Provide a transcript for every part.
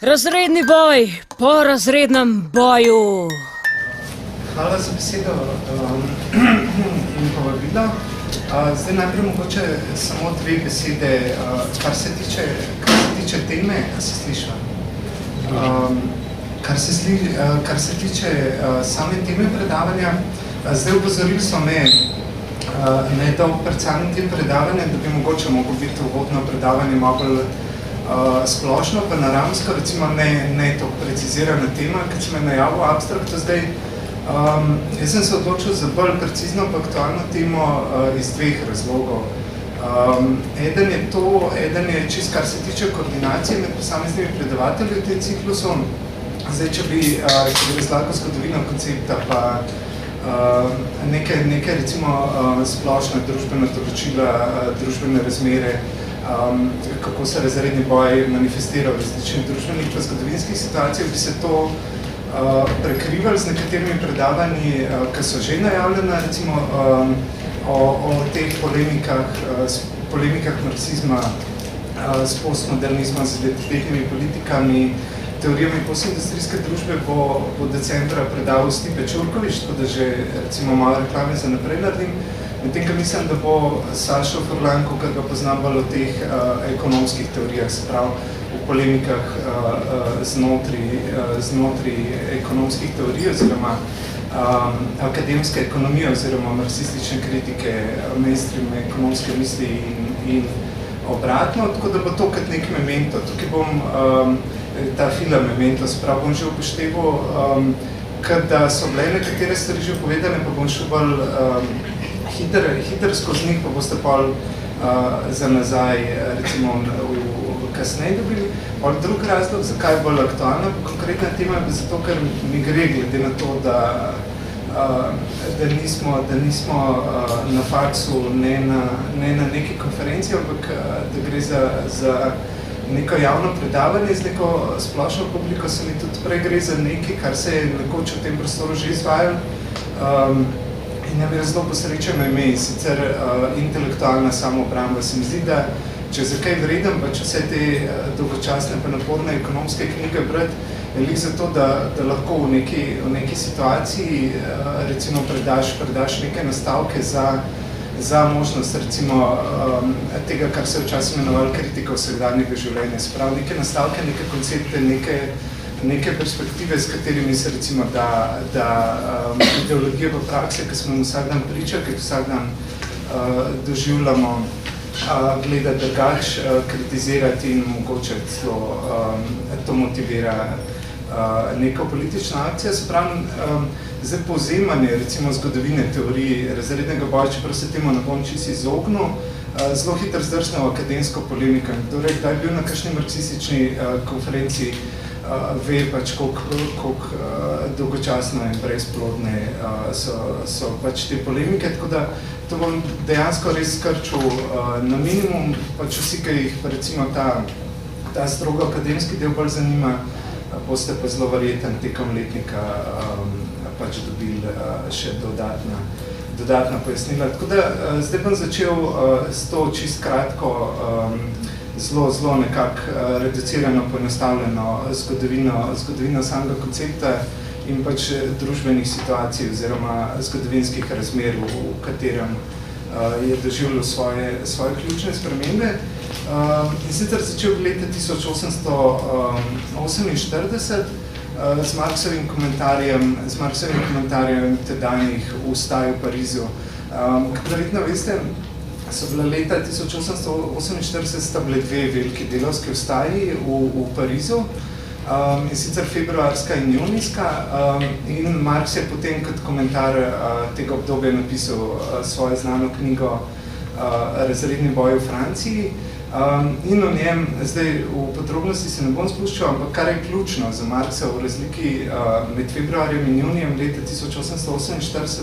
Razredni boj po razrednem boju. Hvala za besedo in povabilo. Zdaj najprej mogoče samo dve besede, kar se tiče teme, se sliša. Kar se tiče same teme predavanja, zdaj upozorili so me da pred samim tem predavanjem, da bi mogoče moglo biti uvodno predavanje malo bolj splošno, pa naravnsko, recimo ne toliko precizirana tema, ker sem je najavil abstrakto zdaj. Jaz sem se odločil za bolj precizno pa aktualno temo iz dveh razlogov. Eden je čist, kar se tiče koordinacije med posameznimi predavatelji v tem ciklusu. Zdaj, če bi razlagal zgodovino koncepta, pa nekaj recimo splošne družbene določila, družbene razmere, kako se razredni boj manifestira v različnih družbenih pa zgodovinskih situacijah, bi se to prekrivali z nekaterimi predavanji, ki so že najavljena, recimo o teh polemikah marksizma s postmodernizmom, z identitetnimi politikami, teorijami postindustrijske družbe bo decembra predaval Stipe Čurković, tako da že recimo malo reklame za naprej naredim. Medtem, ko mislim, da bo Sašo Furlanko, kar ga poznam bolj o teh ekonomskih teorijah, se pravi v polemikah znotraj ekonomskih teorij oziroma akademske ekonomije oziroma marksistične kritike, mainstream ekonomske misli in obratno, tako da bo to kot nek memento. Tukaj bom ta film memento, se pravi, bom že upošteval, da so bile nekatere stvari že povedane, pa bom šel bolj hiter skozi njih, pa boste pol za nazaj, recimo, kasneje dobili. Drug razlog, zakaj je bolj aktualna, konkretna tema je zato, ker mi gre glede na to, da nismo na faksu, ne na neki konferenci, ampak da gre za neko javno predavanje z neko splošno publiko, se mi tudi prej gre za nekaj, kar se je nekoč v tem prostoru že izvajalo. In je zelo posrečeno ime, sicer intelektualna samoobramba. Se mi zdi, da če za kaj vreden, pa če vse te dolgočasne pa naporne ekonomske knjige brati, je lik zato, da lahko v neki situaciji recimo predaš neke nastavke za možnost recimo tega, kar se je včasih imenovalo kritika vsakdanjega življenja. Se pravi, neke nastavke, neke koncepte, neke perspektive, s katerimi se recimo da ideologije v praksi, ki smo vsak dan pričali, ki vsak dan doživljamo, gledati drugač, kritizirati in mogoče celo to motivira neka politična akcija. Se pravi, zdaj povzemanje recimo zgodovine teorij razrednega boja, čeprav se temu ne bom čisto izognil, zelo hitro zdrsne v akademsko polemiko. Kdo je kdaj bil na kakšni marksistični konferenciji, ve pač, koliko dolgočasno in brezplodne so pač te polemike, tako da to bom dejansko res skrčil na minimum, pač vsi, ki jih recimo ta strogo akademski del bolj zanima, boste pa zelo verjeten tekom letnika pač dobili še dodatna pojasnila. Tako da zdaj bom začel s to čist kratko, zelo nekako reducirano, poenostavljeno zgodovino samega koncepta in pač družbenih situacij oziroma zgodovinskih razmer, v katerem je doživljal svoje ključne spremembe. In sicer začel v leta 1848 z Marksovim komentarjem tedanjih vstaj v Parizu. Kot verjetno veste, so bila leta 1848 sta bile dve veliki delavski vstaji v Parizu, in sicer februarska in junijska, in Marks je potem kot komentar tega obdobja napisal svojo znano knjigo Razredni boj v Franciji. In o njem, zdaj v podrobnosti se ne bom spuščal, ampak kar je ključno za Marksa v razliki med februarjem in junijem leta 1848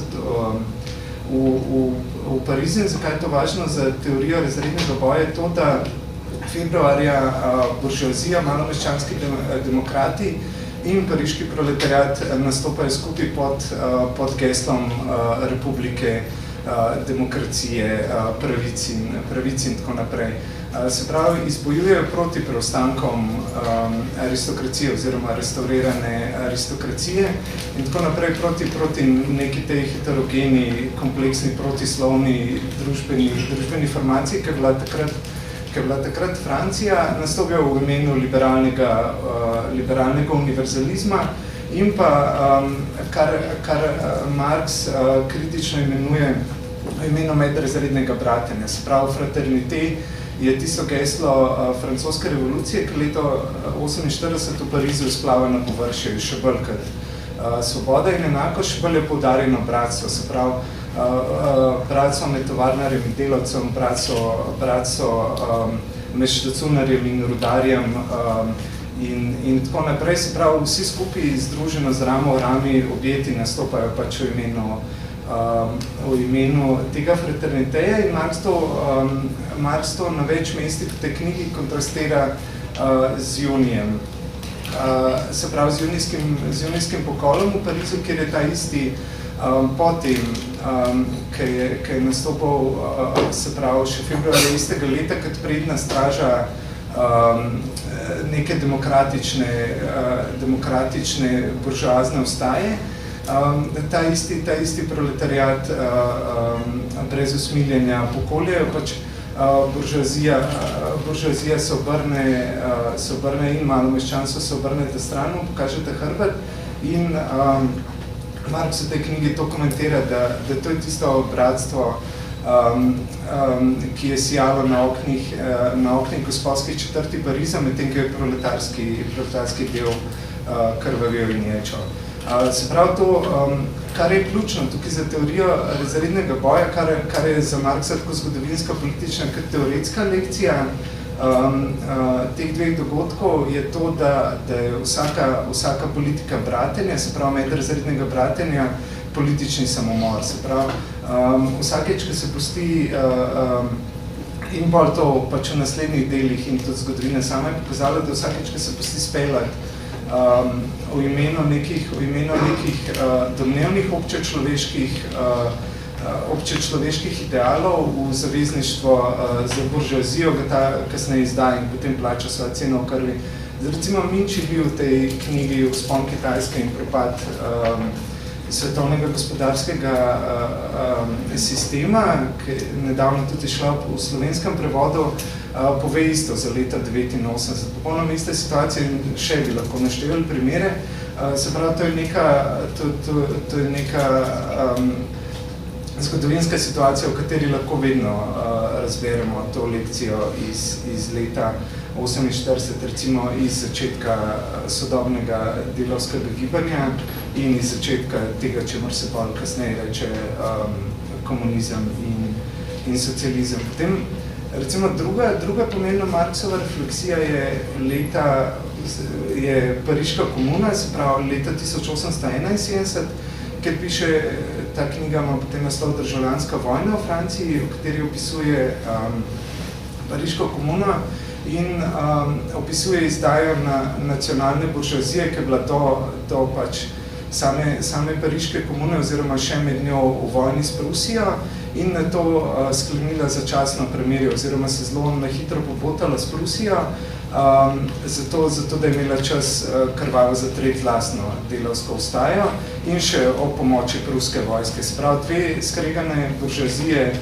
v Parizu, in zakaj je to važno za teorijo razrednega boja, je to, da februarja buržoazija, malomeščanski demokrati in pariški proletariat nastopajo skupaj pod geslom republike, demokracije, pravic in tako naprej. Se pravi, izbojujejo proti preostankom aristokracije oziroma restaurirane aristokracije in tako naprej proti neki tej heterogeni, kompleksni, protislovni družbeni formaciji, ki je bila takrat Francija, nastopijo v imenu liberalnega univerzalizma in pa, kar Marx kritično imenuje imeno medrazrednega bratenja. Se pravi, fraternite je tisto geslo francoske revolucije, ki leto 1948 v Parizu splava na površje, še bolj kot svoboda in enako še bolj je poudarjeno bratstvo. Se pravi, bratstvo med tovarnarjem in delavcem, bratstvo med štacunarjem in rudarjem in tako naprej. Se pravi, vsi skupaj združeno z ramo v rami objeti nastopajo pač v imenu tega fraterniteja in Marx to na več mestih v tej knjigi kontrastira z Junijem. Se pravi, z junijskim pokolom v Parizu, kjer je ta isti potem, ki je nastopal, se pravi, še februarja istega leta, kot predna straža neke demokratične buržoazne vstaje. Ta isti proletariat brez usmiljenja pokoljejo, pač buržoazija se obrne in malo meščanstvo se obrnete stran, pokažete hrbet in Marx v tej knjigi to komentira, da to je tisto bratstvo, ki je sijalo na oknih gospodskih četrti Pariza, medtem ko je proletarski del krvavel in ječal. Se pravi to, kar je ključno tukaj za teorijo razrednega boja, kar je za Marxa tako zgodovinska, politična kot teoretska lekcija teh dveh dogodkov, je to, da je vsaka politika bratenja, se pravi medrazrednega bratenja, politični samomor. Se pravi, vsakeč, ko se pusti in bolj to pač v naslednjih delih in tudi zgodovine sama je pokazala, da vsakeč, ko se pusti speljati v imenu nekih domnevnih občečloveških idealov v zavezništvo za buržoazijo, ga ta kasneje izda in potem plača svojo ceno v krvi. Recimo Minč je bil v tej knjigi Vzpon Kitajske in propad svetovnega gospodarskega sistema, ki je nedavno tudi šla v slovenskem prevodu, pove isto za leta 1989. Popolnoma ista situacija in še bi lahko naštevali primere. Se pravi, to je neka zgodovinska situacija, v kateri lahko vedno razberemo to lekcijo iz leta 1948, recimo iz začetka sodobnega delavskega gibanja in iz začetka tega, čemur se pa kasneje reče komunizem in socializem. Potem, recimo, druga pomembna Marxova refleksija je Pariška komuna, se pravi leta 1871, kjer piše, ta knjiga ima potem naslov Državljanska vojna v Franciji, v kateri opisuje Pariško komuno in opisuje izdajo na nacionalne buržoazije, ki je bila do pač same Pariške komune oziroma še med njo v vojni s Prusijo in na to sklenila začasno premirje oziroma se zelo na hitro popotala s Prusijo, zato da je imela čas krvavo zatreti lastno delavsko vstajo in še o pomoči pruske vojske. Se pravi, dve skregane buržoazije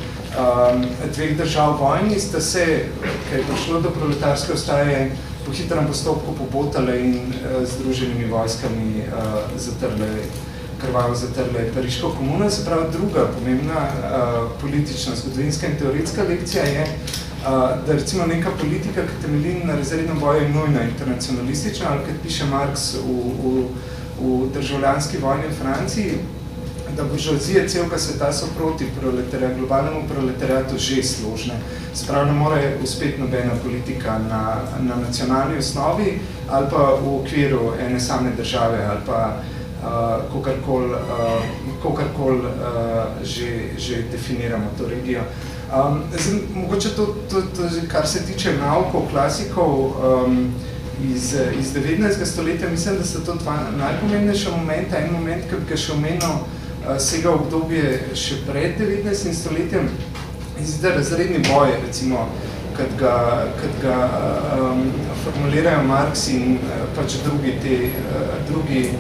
dveh držav vojni sta se, ker je prišlo do proletarske vstaje, po hitrem postopku pobotale in združenimi vojskami krvavo zatrle Pariško komuno. Se pravi, druga pomembna politična, zgodovinska in teoretska lekcija je, da recimo neka politika, ki temelji na razrednem boju, je nujno internacionalistična, ali kot piše Marx v državljanski vojni v Franciji, da buržoazije celega sveta so proti globalnemu proletariatu že složne. Se pravi, ne more uspeti nobena politika na nacionalni osnovi ali pa v okviru ene same države ali pa kogarkoli že definiramo to regijo. Mogoče to, kar se tiče naukov, klasikov iz 19. stoletja, mislim, da so to dva najpomembnejša momenta. En moment, ki bi ga še omenil, sega obdobje še pred 19. stoletjem, in zdi razredni boj, recimo kad ga formulirajo Marx in pač drugi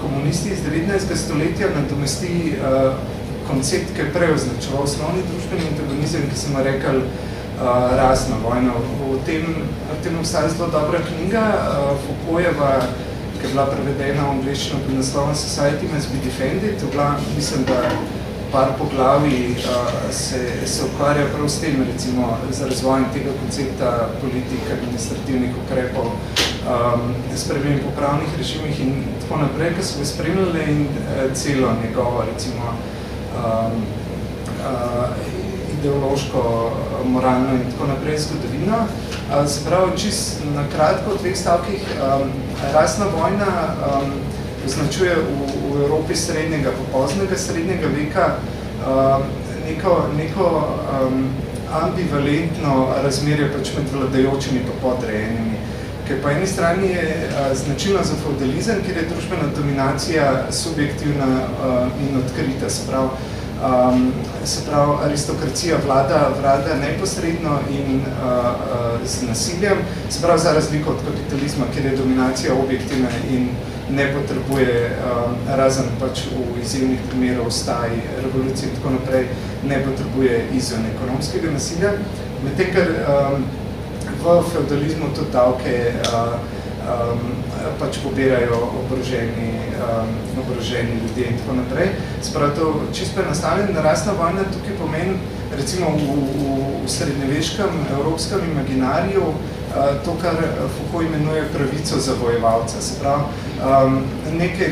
komunisti iz 19. stoletja nadomesti koncept, ki je prej označeval osnovni družbeni antagonizem, ki smo rekli rasna vojna. V tem obstaja zelo dobra knjiga Foucaultjeva, ki je bila prevedena v angleščino pod naslovom Society Must Be Defended. Mislim, da par poglavij se ukvarja prav s tem, recimo za razvojem tega koncepta politik, administrativnih ukrepov, sprememb po pravnih režimih in tako naprej, ki so ga spremljali in celo njegovo, recimo, ideološko, moralno in tako naprej zgodovino. Se pravi, čist na kratko v 2 stavkih, rasna vojna označuje v Evropi srednjega, poznega srednjega veka neko ambivalentno razmerje pač med vladajočimi pa podrejenimi. Ker po eni strani je značilno za feudalizem, kjer je družbena dominacija subjektivna in odkrita, se pravi, aristokracija vlada neposredno in z nasiljem, se pravi, za razliko od kapitalizma, kjer je dominacija objektivna in ne potrebuje, razen pač v izjemnih primerov vstaj, revolucije in tako naprej, ne potrebuje izven ekonomskega nasilja. Medtem, ker v feudalizmu tudi davke pač pobirajo oboroženi ljudje in tako naprej. Se pravi, to čisto enostavljena rasna vojna tukaj pomeni, recimo v srednjeveškem evropskem imaginariju, to, kar Foucault imenuje pravico zavojevalca. Se pravi,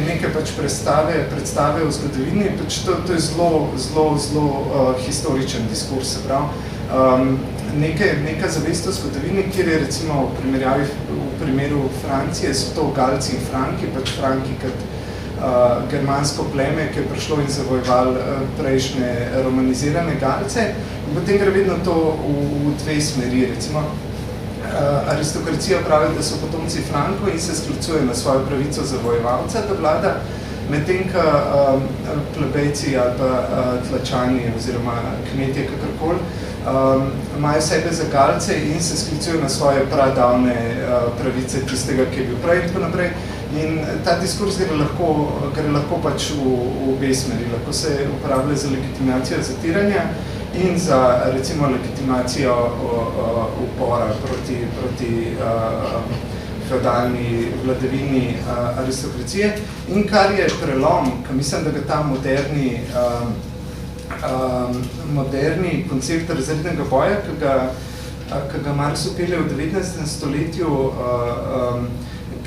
neke pač predstave v zgodovini, pač to je zelo historičen diskurs, se pravi, neka zavest o zgodovini, kjer je recimo v primeru Francije so to Galci in Franki, pač Franki kot germansko pleme, ki je prišlo in zavojevalo prejšnje romanizirane Galce. In potem gre vedno to v 2 smeri. Recimo, aristokracija pravi, da so potomci Franko in se sklicuje na svojo pravico zavojevalca, da vlada, medtem, ko plebejci ali pa tlačani oziroma kmetje kakorkoli imajo sebe za Galce in se sklicujejo na svoje pradavne pravice tistega, ki je bil prej in tako naprej. In ta diskurs gre lahko pač v obe smeri. Lahko se uporablja za legitimacijo zatiranja in za, recimo, legitimacijo upora proti feudalni vladavini aristokracije. In kar je prelom, ki mislim, da ga ta moderni koncept razrednega boja, ki ga Marx upelje v 19. stoletju,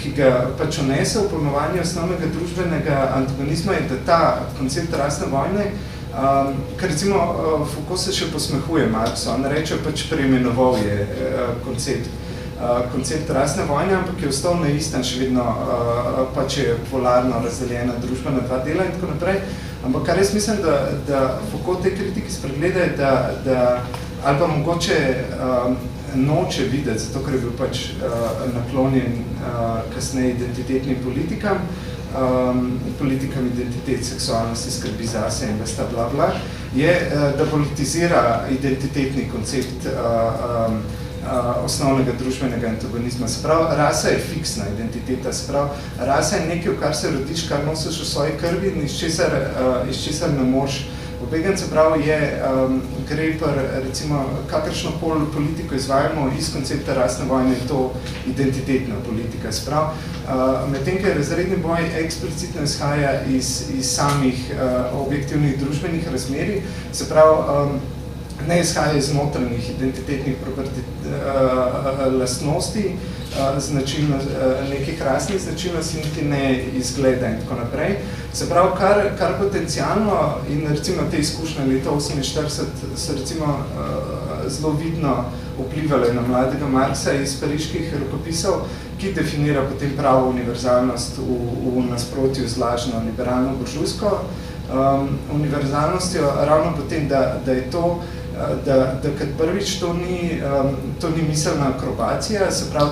ki ga pač unese v pojmovanje osnovnega družbenega antagonizma, je, da ta koncept rasne vojne, ker recimo Foucault se še posmehuje Marxu, on reče pač preimenoval je koncept rasne vojne, ampak je ostal na istem, še vedno pač je polarno razdeljena družba na 2 dela in tako naprej. Ampak kar jaz mislim, da Foucault te kritiki spregleda, da ali pa mogoče noče videti, zato ker je bil pač naklonjen kasneje identitetnim politikam identitet, seksualnosti, skrbi zase in vesta bla, je, da politizira identitetni koncept osnovnega družbenega antagonizma. Se pravi, rasa je fiksna identiteta, se pravi, rasa je nekaj, v kar se rodiš, kar nosiš v svoji krvi in iz česar ne moreš pobegati. Se pravi, gre recimo, kakršno koli politiko izvajamo iz koncepta rasne vojne, je to identitetna politika. Se pravi, medtem, ker razredni boj eksplicitno izhaja iz samih objektivnih družbenih razmerij, se pravi, ne izhaja iz notranjih identitetnih lastnosti, nekih rasnih značilnosti, niti ne izgleda in tako naprej. Se pravi, kar potencialno in recimo te izkušnje leta 1948 so recimo zelo vidno vplivale na mladega Marxa iz pariških rokopisov, ki definira potem pravo univerzalnost v nasprotju z lažno liberalno buržujsko univerzalnostjo, ravno potem, da je to, da kad prvič to ni miselna akrobacija, se pravi,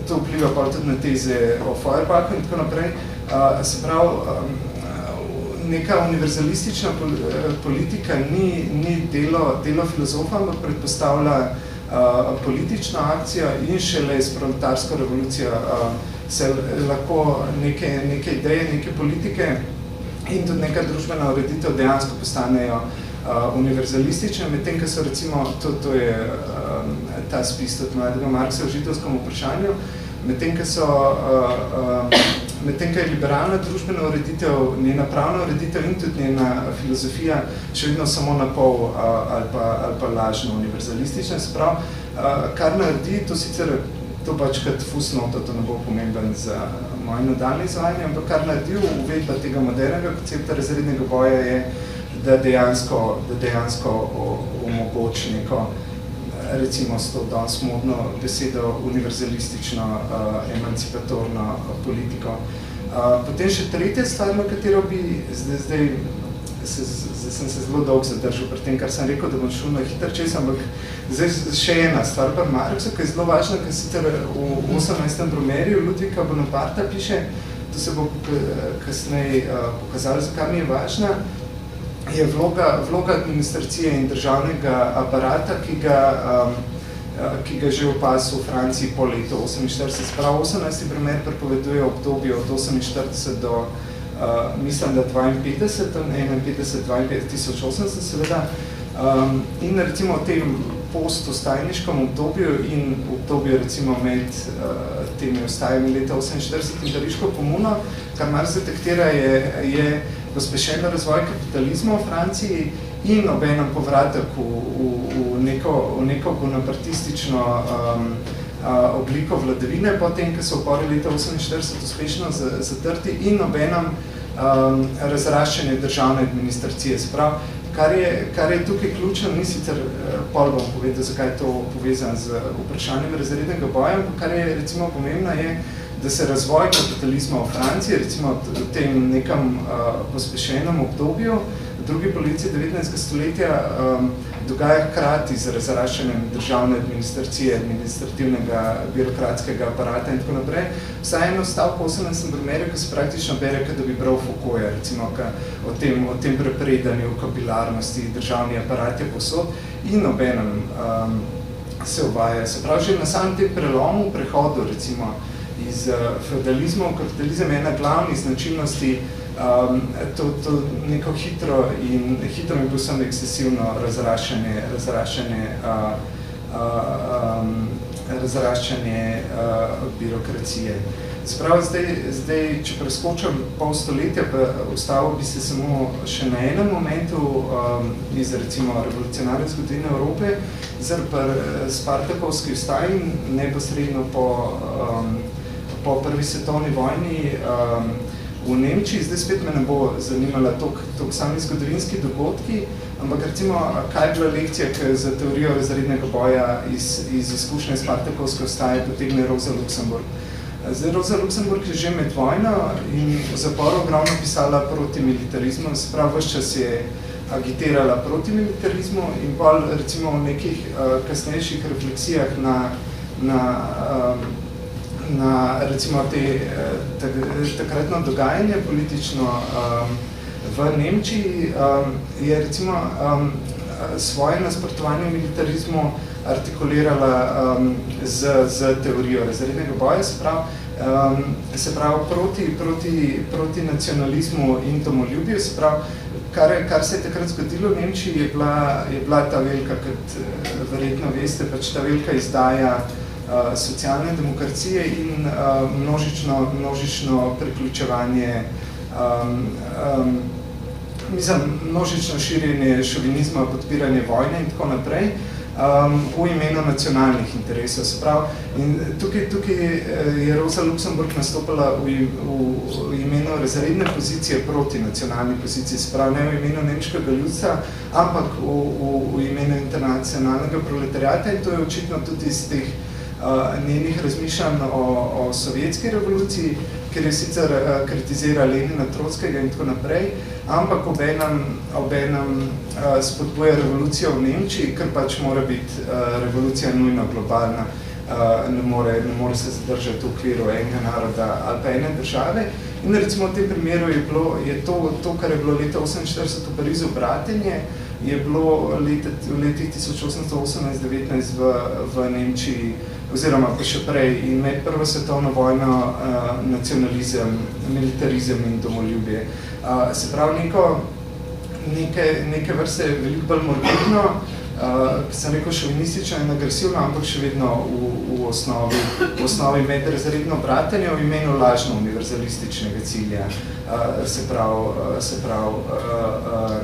to vpliva pa tudi na teze o Feuerbachu in tako naprej, se pravi, neka univerzalistična politika ni delo filozofa, ampak predpostavlja politično akcijo in šele s proletarsko revolucijo se lahko neke ideje, neke politike in tudi neka družbena ureditev dejansko postanejo univerzalistične, medtem, ko so recimo, to je ta spis tudi mladega Marksa v židovskem vprašanju, medtem, ko je liberalna družbena ureditev, njena pravna ureditev in tudi njena filozofija še vedno samo na pol ali pa lažno univerzalistična. Sprav, kar naredi, to pač kot fusnoto, to ne bo pomemben za moje nadaljne izvajanje, ampak kar naredi uvedba tega modernega koncepta razrednega boja je, da dejansko omogoči neko, recimo s to danes modno besedo, univerzalistično, emancipatorno politiko. Potem še tretja stvar, na katero bi zdaj sem se zelo dolgo zadržal pri tem, kar sem rekel, da bom šel na hiter čez, ampak zdaj še ena stvar pri Marksu, ki je zelo važna, ker sicer v 18. Brumerju Ludvika Bonaparta piše, to se bo kasneje pokazalo, zakaj mi je važna, je vloga administracije in državnega aparata, ki ga že opazil v Franciji po letu 48. Sprav 18. Brumer prepoveduje obdobje od 48 do mislim, da 1080 seveda. In recimo v tem postustajniškem obdobju in obdobju recimo med temi ostajami leta 48 in Pariško komuno, kar Marx detektira je pospešen razvoj kapitalizma v Franciji in obenem povratek v neko bonapartistično obliko vladavine, potem, ko so upori leta 48 uspešno zatrti in obenem razraščanje državne administracije. Sprav, kar je tukaj ključno, ni sicer, pol bom povedal, zakaj je to povezan z vprašanjem razrednega boja, kar je recimo pomembno je, da se razvoj kapitalizma v Franciji, recimo v tem nekem pospešenem obdobju, v drugi polovici 19. stoletja dogaja hkrati z razraščanjem državne administracije, administrativnega, birokratskega aparata in tako naprej. Vsaj eno stavko 18. Brumerju, ki se praktično bere, da bi bral Foucaulta, recimo o tem prepredanju, kapilarnosti, državni aparat je povsod in obenem se uvaja. Se pravi, že na samem tem prelomu, prehodu, recimo, iz feudalizma v kapitalizem je ena glavnih značilnosti to neko hitro in povsem ekscesivno razraščanje birokracije. Sprav, zdaj, če preskočam pol stoletja, pa ustavil bi se samo še na enem momentu iz, recimo, revolucionarne zgodovine Evrope, Spartakovski vstaj, neposredno po prvi svetovni vojni v Nemčiji. Zdaj spet me ne bo zanimala toliko sami zgodovinski dogodki, ampak recimo, kaj je bila lekcija, ki za teorijo razrednega boja iz izkušnje Spartakovske vstaje potegne Rosa Luxemburg. Zdaj, Rosa Luxemburg je že med vojno in v zaporu ogromno pisala proti militarizmu, se pravi, ves čas je agitirala proti militarizmu in bolj recimo v nekih kasnejših refleksijah na recimo takratno dogajanje politično v Nemčiji je recimo svoje nasprotovanje militarizmu artikulirala z teorijo razrednega boja, se pravi proti nacionalizmu in domoljubju, se pravi, kar se je takrat zgodilo v Nemčiji, je bila ta velika, kot verjetno veste, pač ta velika izdaja socialne demokracije in množično priključevanje, množično širjenje šovinizma, podpiranje vojne in tako naprej, v imenu nacionalnih interesov. Se pravi, in tukaj je Rosa Luxemburg nastopila v imenu razredne pozicije proti nacionalni poziciji, se pravi, ne v imenu nemškega ljudstva, ampak v imenu internacionalnega proletariata in to je očitno tudi iz teh njenih razmišljanj o sovjetski revoluciji, ker je sicer kritizira Lenina, Trotskega in tako naprej, ampak obenem spodbuja revolucijo v Nemčiji, ker pač mora biti revolucija nujno globalna. ne more se zadržati v okviru enega naroda ali pa ene države. In recimo v tem primeru je to, kar je bilo leta 1948 v Parizu bratenje, je bilo v letih 1818-19 v Nemčiji, oziroma pa še prej, in med prvo svetovno vojno nacionalizem, militarizem in domoljubje. Se pravi, neke vrste veliko bolj morbidno, ki sem rekel šovinistično in agresivno, ampak še vedno v osnovi medrazredno bratenje v imenu lažno univerzalističnega cilja, se pravi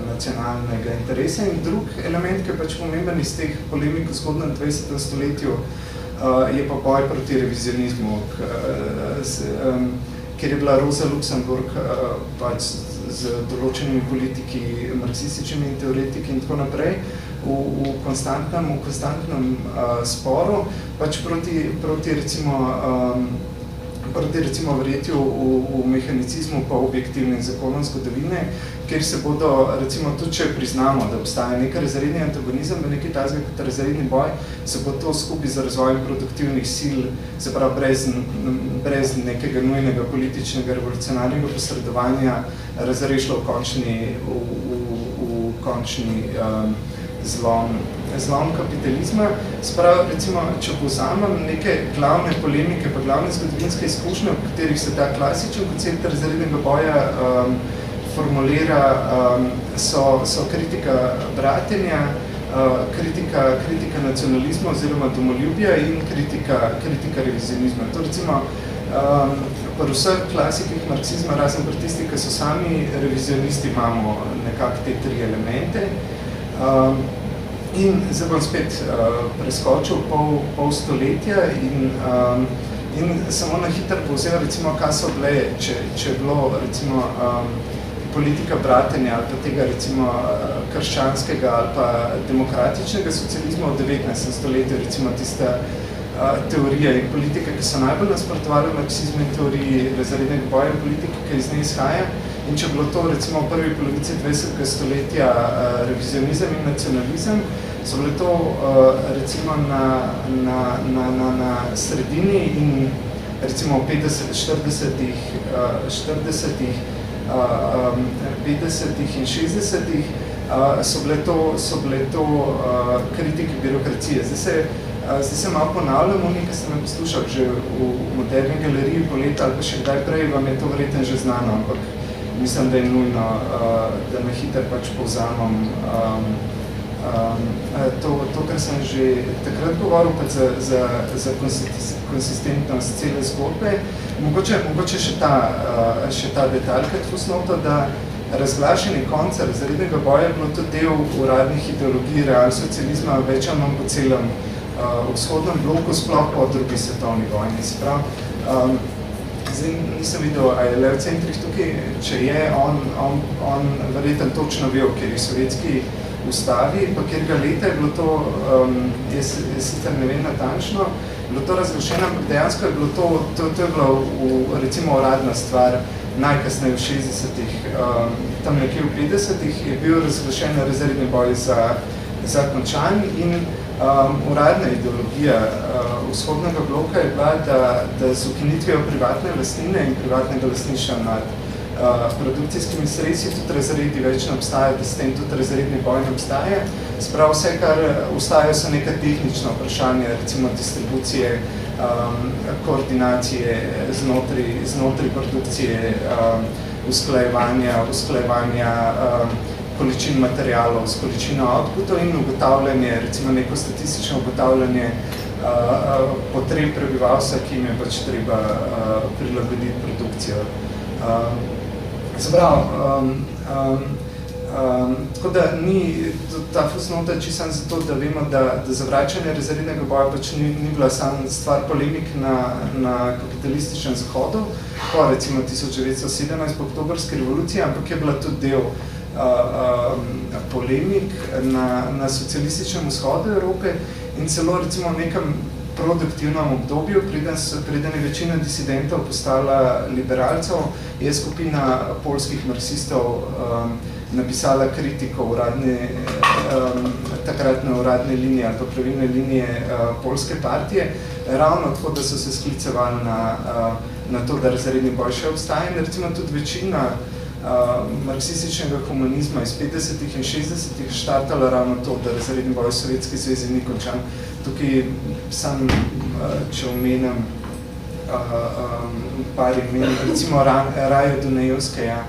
nacionalnega interesa. In drug element, ki je pač pomemben iz teh polemik v zgodnem 20. stoletju, je pa boj proti revizionizmu, kjer je bila Rosa Luxemburg pač z določenimi politiki, marksističnimi teoretiki in tako naprej, v konstantnem sporu, pač proti recimo verjetju v mehanicizmu pa objektivnih zakonov zgodovine, kjer se bodo, recimo tudi če priznamo, da obstaja nek razredni antagonizem v neki tazga kot razredni boj, se bo to skupaj z razvojem produktivnih sil, se pravi brez nekega nujnega političnega revolucionarnega posredovanja razrešilo v končni zlom kapitalizma. Sprav, recimo, če povzamem neke glavne polemike, pa glavne zgodovinske izkušnje, v katerih se ta klasičen koncept razrednega boja formulira, so kritika bratenja, kritika nacionalizma oziroma domoljubja in kritika revizionizma. To recimo pri vseh klasikih marksizma, razen pri tistih, ki so sami revizionisti, imamo nekako te tri elemente. In zdaj bom spet preskočil pol stoletja in samo na hitro povzel, recimo, kaj so bile, če je bilo, recimo, politika bratenja ali pa tega, recimo, krščanskega ali pa demokratičnega socializma v 19. stoletju, recimo, tista teorija in politika, ki so najbolj nasprotovali marksizmu in teoriji razrednega boja in politike, ki iz nje izhaja. In če bilo to, recimo, v prvi polovici 20. stoletja revizionizem in nacionalizem, so bile to, recimo, na sredini in, recimo, v 50-ih in 60-ih so bile to kritike birokracije. Zdaj se malo ponavljam, nekaj ste me poslušali že v Moderni galeriji po leta ali pa še kdaj prej, vam je to verjetno že znano, ampak mislim, da je nujno, da na hitro pač povzamem to, kar sem že takrat govoril, pa za konsistentnost cele zgodbe. Mogoče še ta detalj, kot fusnoto, da razglašenje konca razrednega boja je bilo tudi del uradnih ideologij realsocializma več ali manj po celem vzhodnem bloku, sploh po drugi svetovni vojni. Zdaj nisem videl, a je Lev Centrih tukaj, če je, on verjetno točno vel, ker je sovjetski ustavi, pa kjerga leta je bilo to, jaz sicer ne vem natančno, bilo to razglašeno, ampak dejansko je bilo to je bila recimo uradna stvar, najkasneje v 60-ih, tam nekje v 50-ih je bil razglašen razredni boj za končan in uradna ideologija vzhodnega bloka je bila, da z ukinitvijo privatne lastnine in privatnega lastništva nad produkcijskimi sredstvi tudi razredi več ne obstaja, da s tem tudi razredni boj ne obstaja. Sprav vse, kar ostajajo, so neka tehnična vprašanja, recimo distribucije, koordinacije znotraj produkcije, usklajevanja količin materialov s količino outputov in ugotavljanje, recimo neko statistično ugotavljanje potreb prebivalstva, ki jim je pač treba prilagoditi produkcijo. Tako da ni ta fusnota čisto zato, da vemo, da zavračanje razrednega boja pač ni bila samo stvar polemik na kapitalističnem zahodu, po recimo 1917 po oktobrski revoluciji, ampak je bila tudi del polemik na socialističnem vzhodu Evrope in celo recimo v nekem produktivnem obdobju, preden je večina disidentov postala liberalcev, je skupina poljskih marksistov napisala kritiko takratne uradne linije ali pa pravilne linije Poljske partije, ravno tako, da so se sklicevali na to, da razredni boj še obstaja. In recimo tudi večina marksističnega humanizma iz 50. in 60. štartala ravno to, da razredni boj v Sovjetski zvezi ni končan. Tukaj sam, če omenim par imen, recimo Raja Dunajevskaja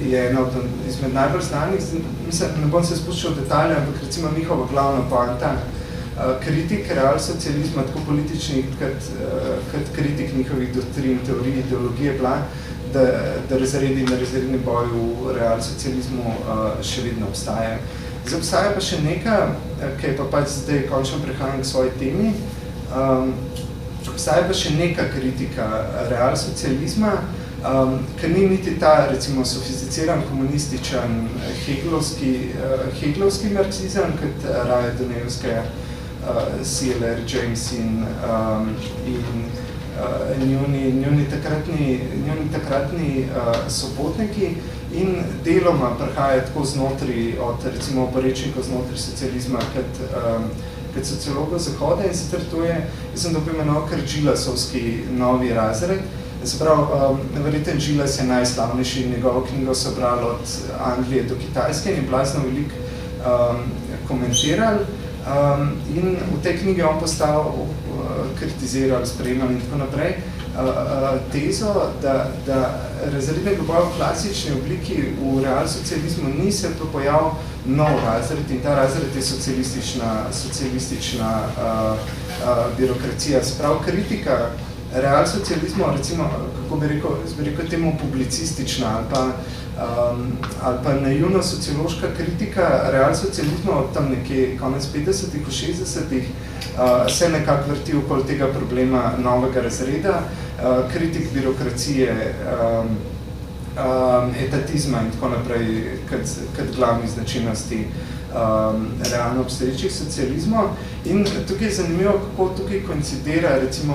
je ena izmed najbolj znanih, mislim, ne bom se spuščal v detalje, ampak recimo njihova glavna poanta kritik realsocializma, tako političnih, kot kritik njihovih doktrin, teorij, ideologije bila, da razredi in razredni boj v realsocializmu še vedno obstajajo. Zdaj obstaja pa še nekaj, ki je pa pač zdaj končno prehajam k svoji temi, obstaja pa še neka kritika realsocializma, ker ni niti ta, recimo, sofisticiran, komunističen, heglovski marksizem, kot Raja Dunajevskaja, Sealer, James in njuni takratni sopotniki in deloma prihaja tako znotri od, recimo, oporečnikov znotri socializma, kot sociologov Zahoda in sicer to je, jaz sem to imenoval kar Gilasovski novi razred. Se pravi, verjeten Gilas je najslavnejši, njegovo knjigo so brali od Anglije do Kitajske in je blazno veliko komentirali. In v tej knjigi on postavil, kritiziral, sprejemal in tako naprej tezo, da razrednega boja v klasični obliki v realsocializmu ni se pojavil nov razred in ta razred je socialistična birokracija. Se pravi, kritika realsocializmu, recimo, kako bi rekel temu publicistična ali pa naivna sociološka kritika realsocializma od tam nekje konec 50-ih, v 60-ih se nekako vrti okoli tega problema novega razreda, kritik birokracije, etatizma in tako naprej kot glavni značilnosti realno obstoječih socializmov. In tukaj je zanimivo, kako tukaj koincidira recimo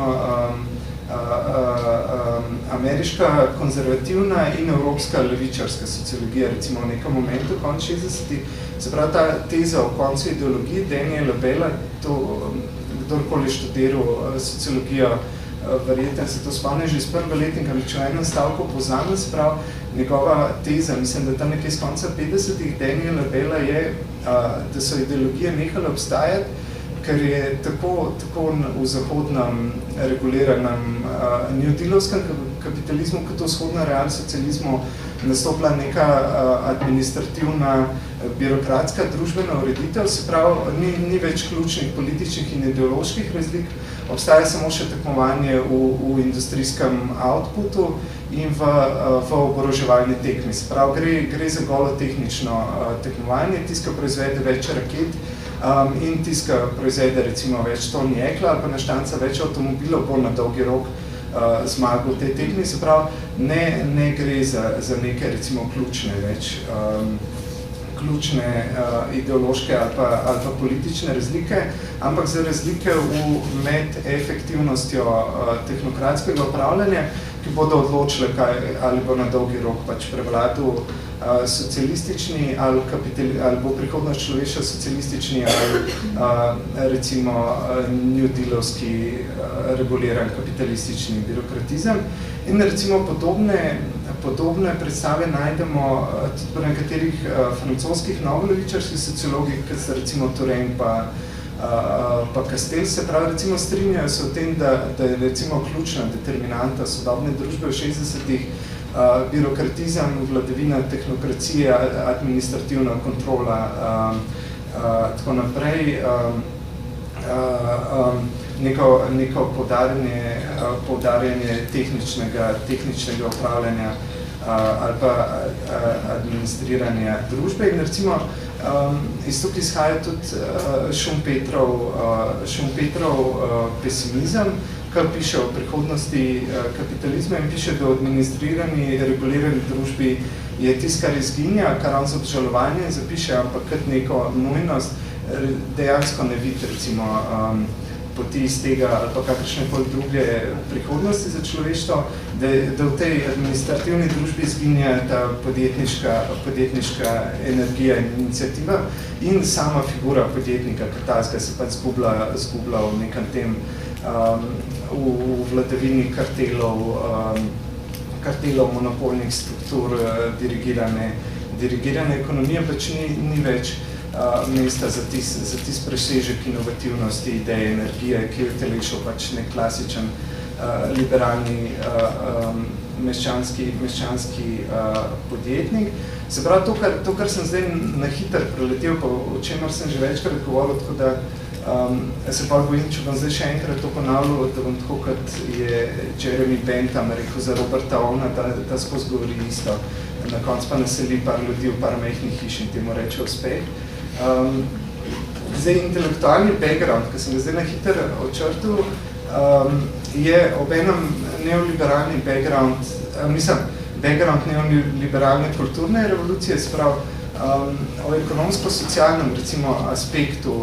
ameriška konzervativna in evropska levičarska sociologija, recimo v nekem momentu, konc 60. Se pravi, ta teza o koncu ideologiji Daniela Bella, to kdorkoli študiral sociologijo, verjetno se to spomne že iz prve letnika, če v enem stavku povzame, se pravi, njegova teza, mislim, da tam nekaj iz konca 50-ih Daniela Bella je, da so ideologije nehale obstajati, ker je tako v zahodnem reguliranem New Dealovskem kapitalizmu, kot v vzhodnem realsocializmu nastopila neka administrativna, birokratska družbena ureditev, se pravi, ni več ključnih političnih in ideoloških razlik, obstaja samo še tekmovanje v industrijskem outputu in v oboroževalni tekmi. Se pravi, gre za golo tehnično tekmovanje, tiska proizvede več raket, in tiska proizvede recimo več ton jekla ali pa naštanca več avtomobilov, bolj na dolgi rok zmago v tej tekmi. Se pravi, ne gre za neke recimo ključne ideološke ali pa politične razlike, ampak za razlike med efektivnostjo tehnokratskega upravljanja, ki bodo odločile, ali bo na dolgi rok pač prevladal socialistični ali bo prihodnost človeštva socialistični ali recimo New Dealovski reguliran kapitalistični birokratizem. In recimo podobne predstave najdemo tudi pri nekaterih francoskih novolevičarskih sociologih, kot so recimo Touraine pa Castel, se pravi, recimo strinjajo se o tem, da je recimo ključna determinanta sodobne družbe v 60-ih birokratizem, vladavina tehnokracije, administrativna kontrola, tako naprej, neko poudarjanje tehničnega upravljanja ali pa administriranja družbe. In recimo iz tukaj izhaja tudi Schumpeterov pesimizem, kar piše o prihodnosti kapitalizma in piše, da v administrirani, regulirani družbi je tisto, kar izginja, kar on z obžalovanjem zapiše, ampak kot neko nujnost, dejansko ne vidi recimo poti iz tega ali pa kakršne koli druge prihodnosti za človeštvo, da v tej administrativni družbi izginja ta podjetniška energija in iniciativa in sama figura podjetnika, kot tazga se pač zgubla v nekem tem v vladavini kartelov, monopolnih struktur, dirigirane ekonomije, pač ni več mesta za tis presežek inovativnosti, ideje, energije, ki je utelešil pač nek klasičen liberalni meščanski podjetnik. Se pravi, to, kar sem zdaj na hiter preletel, pa o čemer sem že večkrat govoril, tako da se pa bojim, če bom zdaj še enkrat to ponavljal, da bom tako, kot je Jeremy Bentham rekel za Roberta Ovna, da skozi govori isto. Na koncu pa naseli par ljudi v par majhnih hiš in temu reče uspeh. Zdaj, intelektualni background, ki sem ga zdaj na hiter očrtil, je obenem neoliberalni background, background neoliberalne kulturne revolucije, se pravi, o ekonomsko-socialnem, recimo, aspektu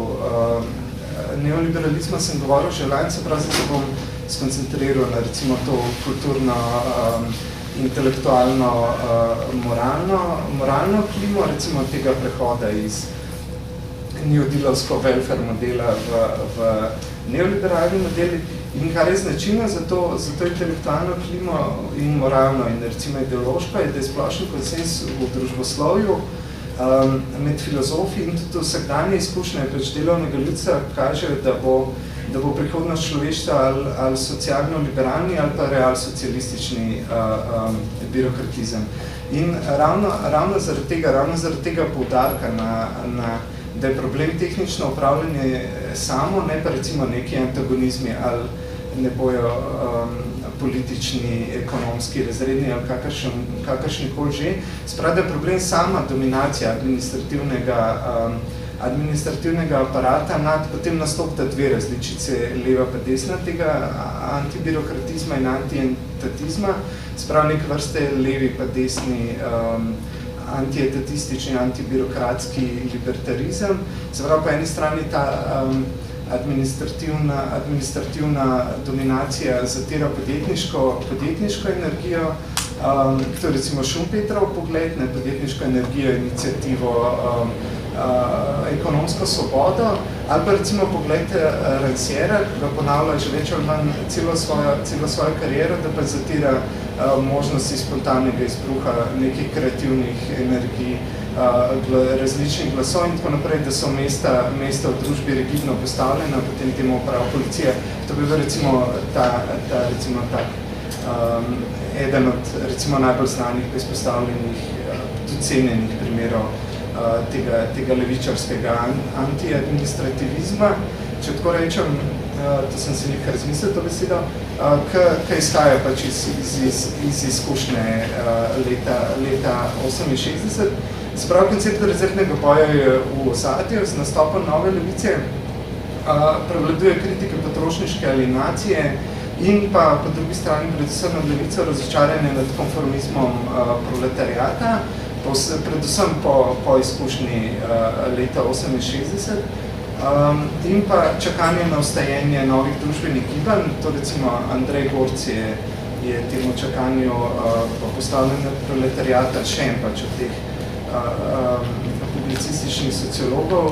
neoliberalizma sem govoril že lani, se pravi, da bom skoncentriral na, recimo, to kulturno, intelektualno, moralno klimo, recimo, tega prehoda iz neodilovsko welfare modela v neoliberalni modeli. In kar je značilno za to intelektualno klimo in moralno in recimo ideološko, je, da je splošen konsens v družboslovju med filozofi in tudi vsakdanje izkušnje pač delovnega ljudstva kažejo, da bo prihodnost človeštva ali socialno-liberalni ali pa realsocialistični birokratizem. In ravno zaradi tega poudarka da je problem tehnično upravljanje samo, ne pa recimo neki antagonizmi ali ne bojo politični, ekonomski, razredni ali kakršnikoli že. Spravi, da je problem sama dominacija administrativnega aparata nad potem nastopta dve različice, leva pa desna tega antibirokratizma in antientatizma, spravi nek vrste levi pa desni antietatistični, antibirokratski libertarizem. Se pravi, po eni strani ta administrativna dominacija zatira podjetniško energijo, to je recimo Schumpeterov pogled, ne, podjetniško energijo, inicijativo, ekonomsko svobodo, ali pa recimo pogled Ranciera, ki ga ponavlja že več ali manj celo svojo kariero, da pa zatira možnosti spontanega izbruha nekih kreativnih energij, različnih glasov in tako naprej, da so mesta v družbi rigidno postavljena, potem temu uprava policija. To bi bil recimo eden od recimo najbolj znanih, izpostavljenih, tudi cenjenih primerov tega levičarskega antiadministrativizma. Če tako rečem, to sem si nekaj razmislil to besedo, ki izhaja pač iz izkušnje leta 68. Sprav koncept rezervnega boja je v ozadju z nastopom nove levice, prevladuje kritike potrošniške alienacije in pa po drugi strani predvsem nad levico razočaranje nad konformizmom proletariata, predvsem po izkušnji leta 68, in pa čakanje na vstajenje novih družbenih gibanj. To recimo Andrej Gorc je temu čakanju postavljen proletariata še en pač od teh publicističnih sociologov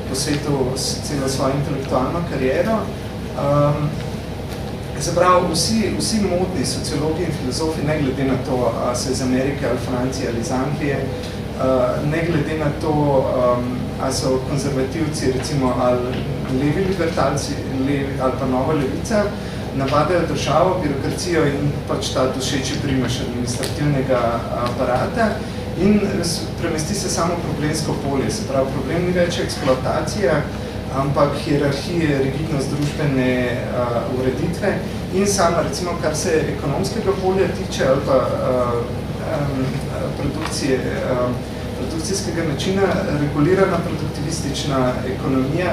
posvetil celo svojo intelektualno kariero. Zaprav, vsi modni sociologi in filozofi, ne glede na to, a so iz Amerike ali Francije ali iz Anglije, ne glede na to, a so konzervativci, recimo, ali levi libertalci, ali pa nova levica, napadajo državo, birokracijo in pač ta dušeči primež administrativnega aparata in premesti se samo problemsko polje. Se pravi, problem ni več eksploatacija, ampak hierarhije, rigidnost družbene ureditve in sama, recimo, kar se ekonomskega polja tiče ali pa produkcijskega načina, regulirana produktivistična ekonomija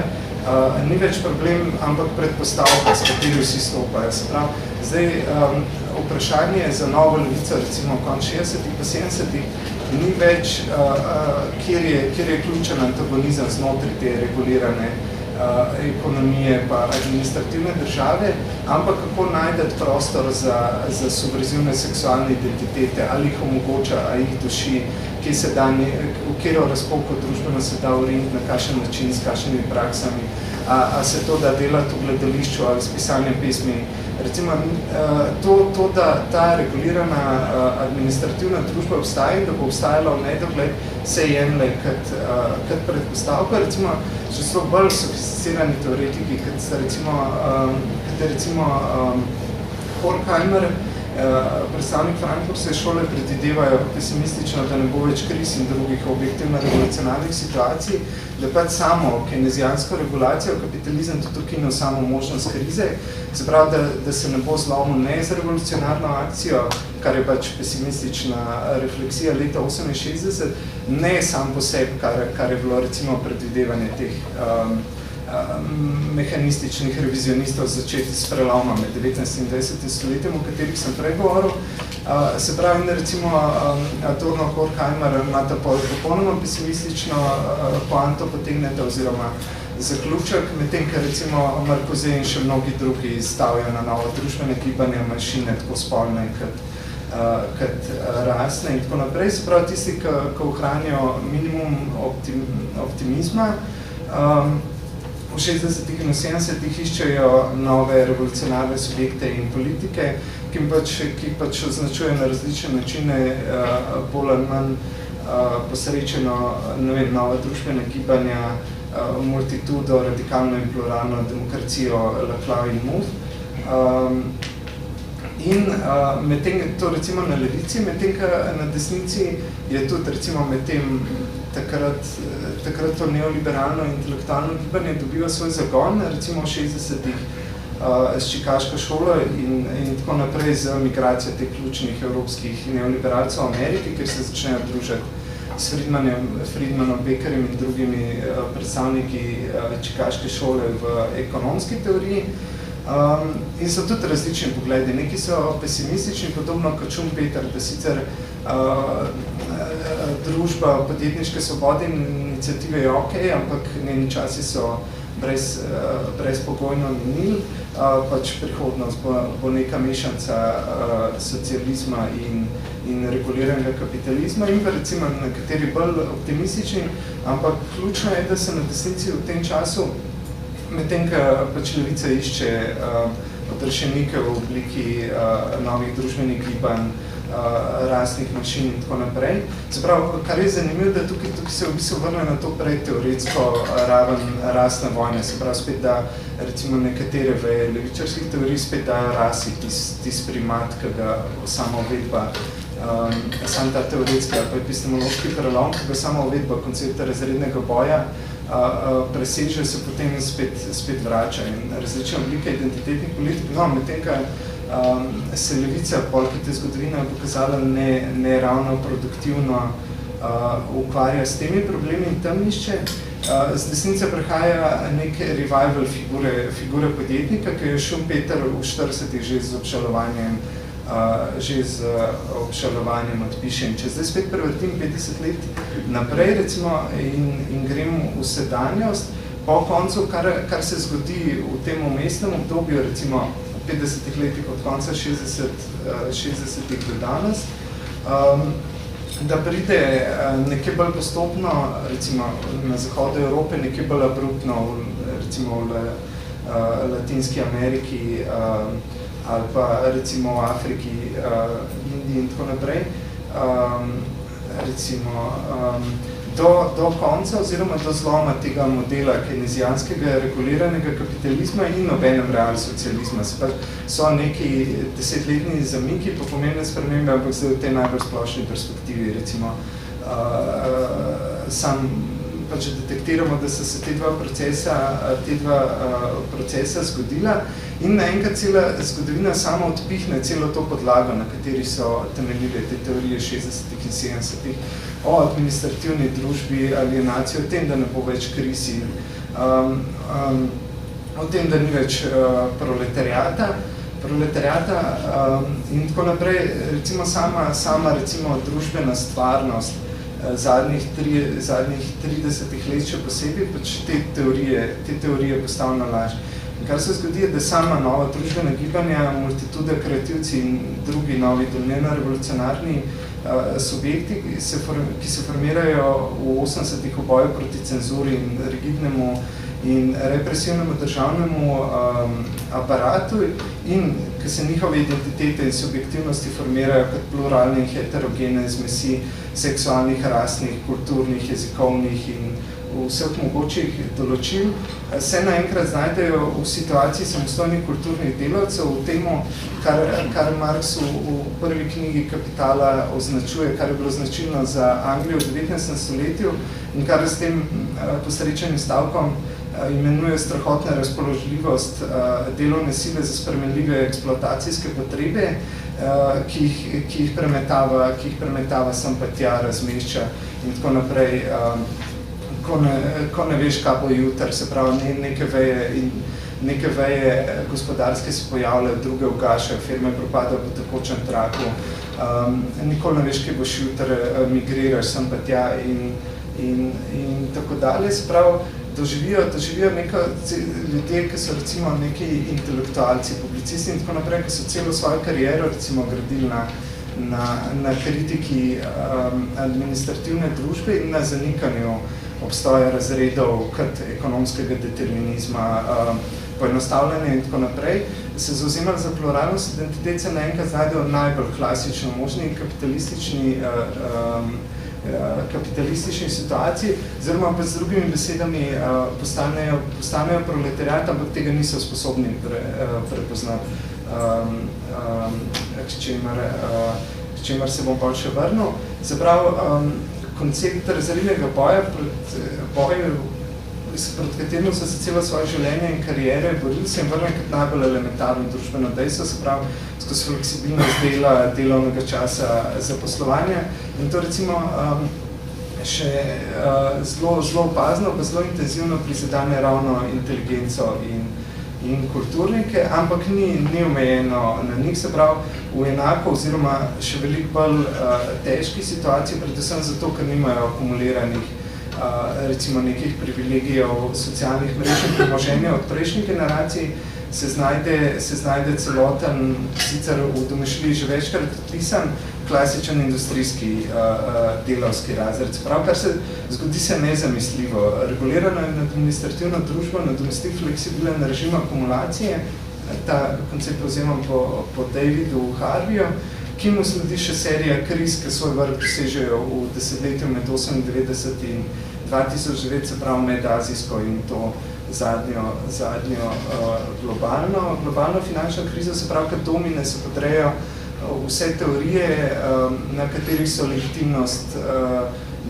ni več problem, ampak predpostavka, s kateri vsi stopajo. Se pravi, zdaj vprašanje za novo levico, recimo konc 60-ih pa 70-ih, ni več, kjer je ključen antagonizem znotraj te regulirane ekonomije pa administrativne države, ampak kako najdeti prostor za subverzivne seksualne identitete, ali jih omogoča, ali jih duši, kje se da, v katero razpoko družbeno se da uriniti, na kakšen način, s kakšnimi praksami, a se to da delati v gledališču ali s pisanjem pesmi. Recimo, to, da ta regulirana administrativna družba obstaja in da bo obstajala v nedogled, se jemlje kot predpostavka. Recimo, že so bolj sofisticirani teoretiki, kot recimo Horkheimer, predstavnik Frankfurtske šole, predvidevajo pesimistično, da ne bo več kriz in drugih objektivno-revolucionarnih situacij, da pač samo keynesijansko regulacijo, kapitalizem tudi ukinil samo možnost krize, se pravi, da se ne bo zlomil ne z revolucionarno akcijo, kar je pač pesimistična refleksija leta 68, ne sam po sebi, kar je bilo recimo predvidevanje teh mehanističnih revizionistov začeti s preloma med 19. in 20. stoletjem, o katerih sem prej govoril. Se pravi, recimo Adorno, Horkheimer imata popolnoma pesimistično poanto potegnete oziroma zaključek, medtem, ker recimo Marcuse in še mnogi drugi stavijo na novo družbene gibanja, manjšine, tako spolne kot rasne in tako naprej. Se pravi, tisti, ki ohranijo minimum optimizma, v 60. in 70. iščejo nove revolucionarne subjekte in politike, ki pač označujejo na različne načine, bolj ali manj posrečeno, ne vem, nova družbena gibanja, multitudo, radikalno in pluralno demokracijo, Laclau in Mouffe. In medtem, to recimo na levici, medtem, na desnici je tudi recimo medtem takrat to neoliberalno intelektualno gibanje dobiva svoj zagon, recimo v 60-ih s Čikaško šolo in tako naprej z migracijo teh ključnih evropskih neoliberalcev v Ameriki, kjer se začnejo družiti s Friedmanom, Beckerjem in drugimi predstavniki Čikaške šole v ekonomski teoriji. In so tudi različni pogledi. Neki so pesimistični, podobno kot Schumpeter, da sicer družba podjetniške svobode in iniciative je ok, ampak njeni časi so brezpogojno minili, pač prihodnost bo neka mešanca socializma in reguliranega kapitalizma in pa recimo nekateri bolj optimistični, ampak ključno je, da se na desnici v tem času, medtem, ko pač levica išče odrešenike v obliki novih družbenih gibanj, rasnih manjšin in tako naprej. Se pravi, kar je zanimivo, da tukaj se v bistvu vrne na to prej teoretsko raven rasne vojne. Se pravi, spet da recimo nekatere veje levičarskih teorij spet dajo rasi tis primat, ki ga sama uvedba, sam ta teoretski ali pa epistemološki prelom, ki ga sama uvedba koncepta razrednega boja preseže, se potem spet vrača in različne oblike identitetnih politik. No, medtem, ko se levica, polk te zgodovina je pokazala ne ravno produktivno ukvarja s temi problemi in temnišče. Z desnice prihaja nek revival figure podjetnika, ki je Schumpeter v 40-ih že z obžalovanjem odpiše. In če zdaj spet prevrtim 50 let naprej recimo in grem v sedanjost, po koncu, kar se zgodi v tem umestnem obdobju, recimo v 50 letih od konca 60-ih do danes, da pride nekaj bolj postopno, recimo na zahodu Evrope, nekaj bolj abruptno, recimo v Latinski Ameriki ali pa recimo v Afriki, Indiji in tako naprej, recimo do konca oziroma do zloma tega modela keynezijanskega reguliranega kapitalizma in nobenem realsocializma. So neki desetletni zamiki po pomembne spremembe, ampak zdaj v tej najbolj splošni perspektivi, recimo, pač detektiramo, da so se te dva procesa zgodila in naenkrat cela zgodovina sama odpihne celo to podlago, na kateri so temeljile te teorije 60-ih in 70-ih o administrativni družbi, alienacijo, o tem, da ne bo več kriz in o tem, da ni več proletariata in tako naprej. Recimo sama recimo družbena stvarnost zadnjih 30 let še posebej, pač te teorije postavlja laž. In kar se zgodi, je, da sama nova družbena gibanja, multituda kreativci in drugi novi domnevno revolucionarni subjekti, ki se formirajo v 80-ih v boju proti cenzuri in rigidnemu in represivnemu državnemu aparatu in ki se njihove identitete in subjektivnosti formirajo kot pluralne in heterogene zmesi seksualnih, rasnih, kulturnih, jezikovnih in vseh mogočih določil, se naenkrat znajdejo v situaciji samostojnih kulturnih delavcev v temu, kar Marx v prvi knjigi Kapitala označuje, kar je bilo značilno za Anglijo v 19. stoletju in kar s tem posrečenim stavkom imenuje strahotna razpoložljivost delovne sile za spremenljive eksploatacijske potrebe, ki jih premetava sem pa tja, razmešča in tako naprej. Ko ne veš, kaj bo jutri, se pravi, neke veje gospodarske se pojavljajo, druge ugašajo, firme propadajo po tekočem traku, nikoli ne veš, kaj boš jutri, migriraš sem pa tja in tako dalje. Se pravi, doživijo neko ljudje, ki so recimo neki intelektualci, publicisti in tako naprej, ki so celo svojo kariero recimo gradili na kritiki administrativne družbe in na zanikanju obstoja razredov kot ekonomskega determinizma, poenostavljanja in tako naprej, se zauzemali za pluralnost identitet, se naenkrat znajdejo najbolj klasično možni kapitalistični situaciji, oziroma pa z drugimi besedami postanejo proletariat, ampak tega niso sposobni prepoznati, k čemer se bom pa še vrnil. Se pravi, koncept razrednega boja, pred katerim so se celo svoje življenje in karijere borili se in vrne kot najbolj elementarno družbeno dejstvo, se pravi, skozi fleksibilnost dela, delovnega časa, zaposlovanja in to recimo še zelo opazno, pa zelo intenzivno prizadane ravno inteligenco in kulturnike, ampak ni omejeno na njih, se pravi, v enako oziroma še veliko bolj težki situaciji, predvsem zato, ker nimajo akumuliranih recimo nekih privilegijev socialnih mrež in premoženja od prejšnjih generacij, se znajde celoten, sicer v domišljiji že večkrat odpisan, klasičen industrijski delavski razred. Prav, kar se zgodi se nezamisljivo. Regulirano je administrativno družbo, nadomesti fleksibilen režim akumulacije, ta koncept prevzemam po Davidu Harveyju, ki mu sledi še serija kriz, ki svoj vrh dosežejo v desetletju med 98 in 2009, se pravi med azijsko in to zadnjo globalno finančno krizo, se pravi, kad domine se podrejo vse teorije, na katerih so legitimnost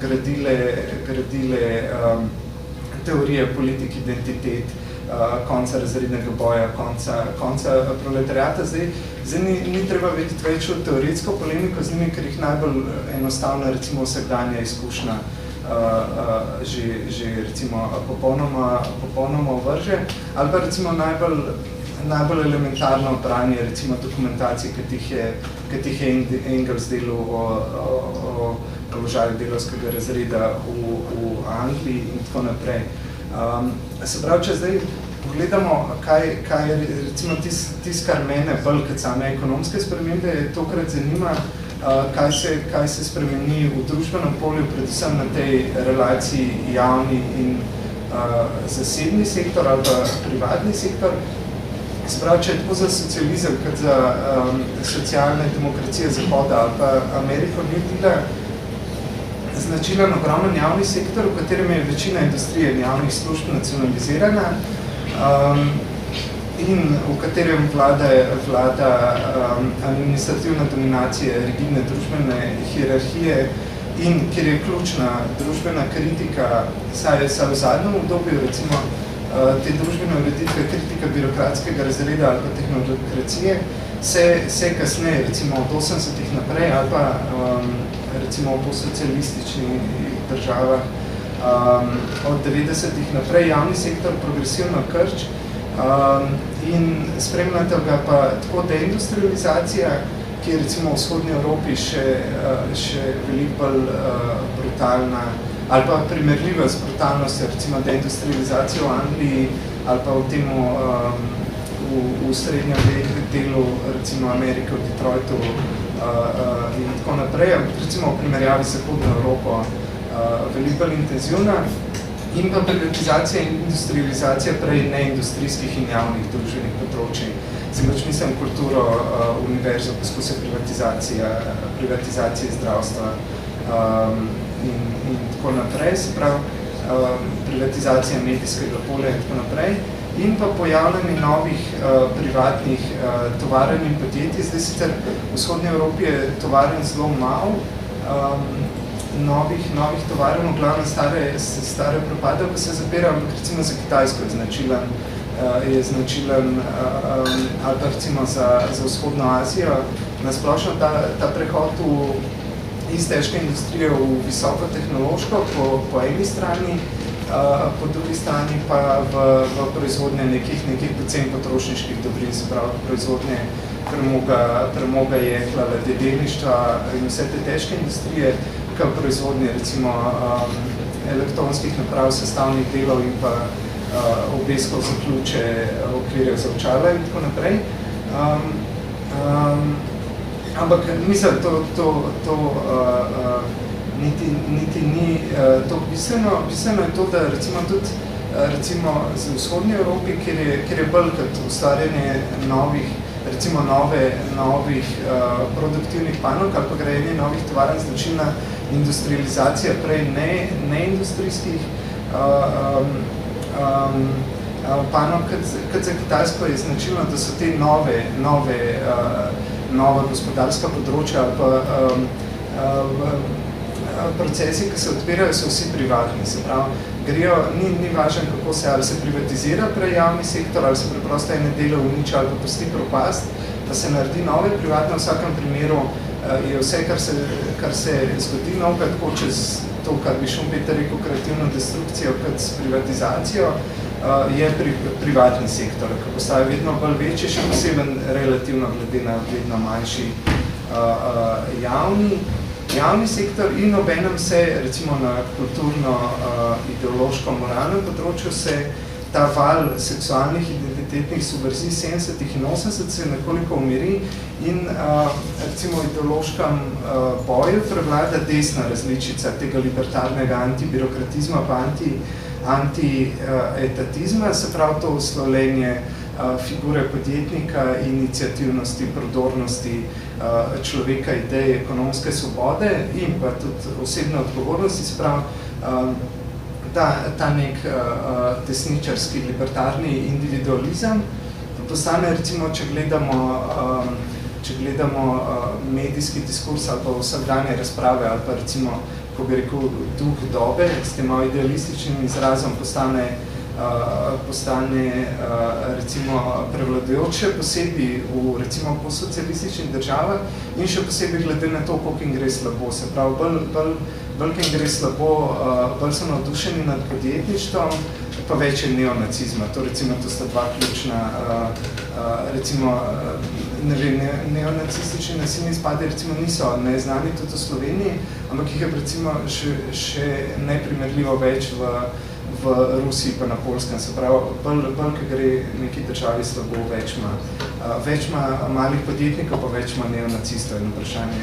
gradile teorije politik, identitet, konca razrednega boja, konca proletariata. Zdaj ni treba vedeti več o teoretsko polemiko z njimi, ker jih najbolj enostavna, recimo vsakdanja izkušnja že recimo popolnoma vrže, ali pa recimo najbolj elementarno branje recimo dokumentacije, ki jih je Engels delal o položaju delavskega razreda v Angliji in tako naprej. Se pravi, če zdaj pogledamo, kaj je recimo kar mene bolj kot same ekonomske spremembe, tokrat zanima, kaj se spremeni v družbenem polju, predvsem na tej relaciji javni in zasebni sektor ali pa privatni sektor. Se pravi, če je tako za socializem, kot za socialne demokracije Zahoda ali pa Ameriko New Deala, značilen ogromen javni sektor, v katerem je večina industrije in javnih služb nacionalizirana in v katerem vlada administrativna dominacija rigidne družbene hierarhije in kjer je ključna družbena kritika, saj v zadnjem obdobju, recimo, te družbene ureditve, kritika birokratskega razreda ali pa tehnokracije, se kasneje, recimo od 80-ih naprej ali pa recimo v postsocialističnih državah od 90-ih naprej javni sektor progresivno krč in spremljate ga pa tako deindustrializacija ki je recimo v vzhodni Evropi še veliko bolj brutalna ali pa primerljiva z brutalnostjo, recimo deindustrializacijo v Angliji ali pa v temu v srednjem delu recimo Amerike, v Detroitu in tako naprej, recimo v primerjavi z Zahodno Evropo veliko bolj intenzivna in pa privatizacija in industrializacija prej neindustrijskih in javnih družbenih področij. Mislim, kulturo, univerzo, poskuse privatizacije zdravstva in tako naprej, se pravi privatizacija medijskega polja in tako naprej, in pa pojavljanje novih privatnih tovarn in podjetij. Zdaj sicer v vzhodni Evropi je tovarn zelo malo, novih tovarn, v glavnem stare propade, pa se zapira, ampak recimo za Kitajsko je značilen ali pa recimo za vzhodno Azijo. Nasplošno ta prehod iz težke industrije v visoko tehnološko po eni strani, po drugi strani pa v proizvodnje nekih predvsem potrošniških dobrin, se pravi proizvodnje premoga, jekla, ladjedelništva in vse te težke industrije, kot proizvodnje recimo elektronskih naprav, sestavnih delov in pa obeskov za ključe, okvirjev za očala in tako naprej. Ampak mislim, to niti ni to bistveno. Bistveno je to, da recimo tudi v vzhodni Evropi, kjer je bolj kot ustvarjanje novih produktivnih panog ali pa grajanje novih tovarn značilna industrializacija prej neindustrijskih panog, kot za Kitajsko je značilno, da so te nova gospodarska področja ali pa procesi, ki se odpirajo, so vsi privatni. Se pravi, ni važno, kako ali se privatizira prej javni sektor, ali se preprosto ene dele uniči ali pa pusti propast, da se naredi nove privatne. V vsakem primeru je vse, kar se zgodi novega, tako čez to, kar bi Schumpeter rekel, kreativno destrukcijo, kot s privatizacijo, je privatni sektor, ki postaja vedno bolj večji, še poseben relativno glede na vedno manjši javni sektor in obenem se, recimo na kulturno, ideološko, moralnem področju se ta val seksualnih identitetnih subverzij 70. in 80. se nekoliko umiri in recimo v ideološkem boju prevlada desna različica tega libertarnega antibirokratizma pa antietatizma, se pravi to oslovljenje figure podjetnika, iniciativnosti, prodornosti človeka, ideje, ekonomske svobode in pa tudi osebne odgovornosti, se pravi ta nek desničarski, libertarni individualizem postane, recimo, če gledamo medijski diskurs ali pa vsakdanje razprave ali pa recimo, ko bi rekel, duh dobe, s tem malo idealističnim izrazom postane recimo prevladujoče posebej v recimo postsocialističnih državah in še posebej glede na to, koliko jim gre slabo. Se pravi, bolj jim gre slabo, bolj so navdušeni nad podjetništvom, pa več je neonacizma. To recimo, to sta dva ključna, recimo, ne vem, neonacistični nasilni spadi recimo niso neznani tudi v Sloveniji, ampak jih je recimo še neprimerljivo več v Rusiji pa na Poljskem. Se pravi, bolj, ki gre neki državi slabo, več ima malih podjetnikov, pa več ima neonacistov in vprašanje,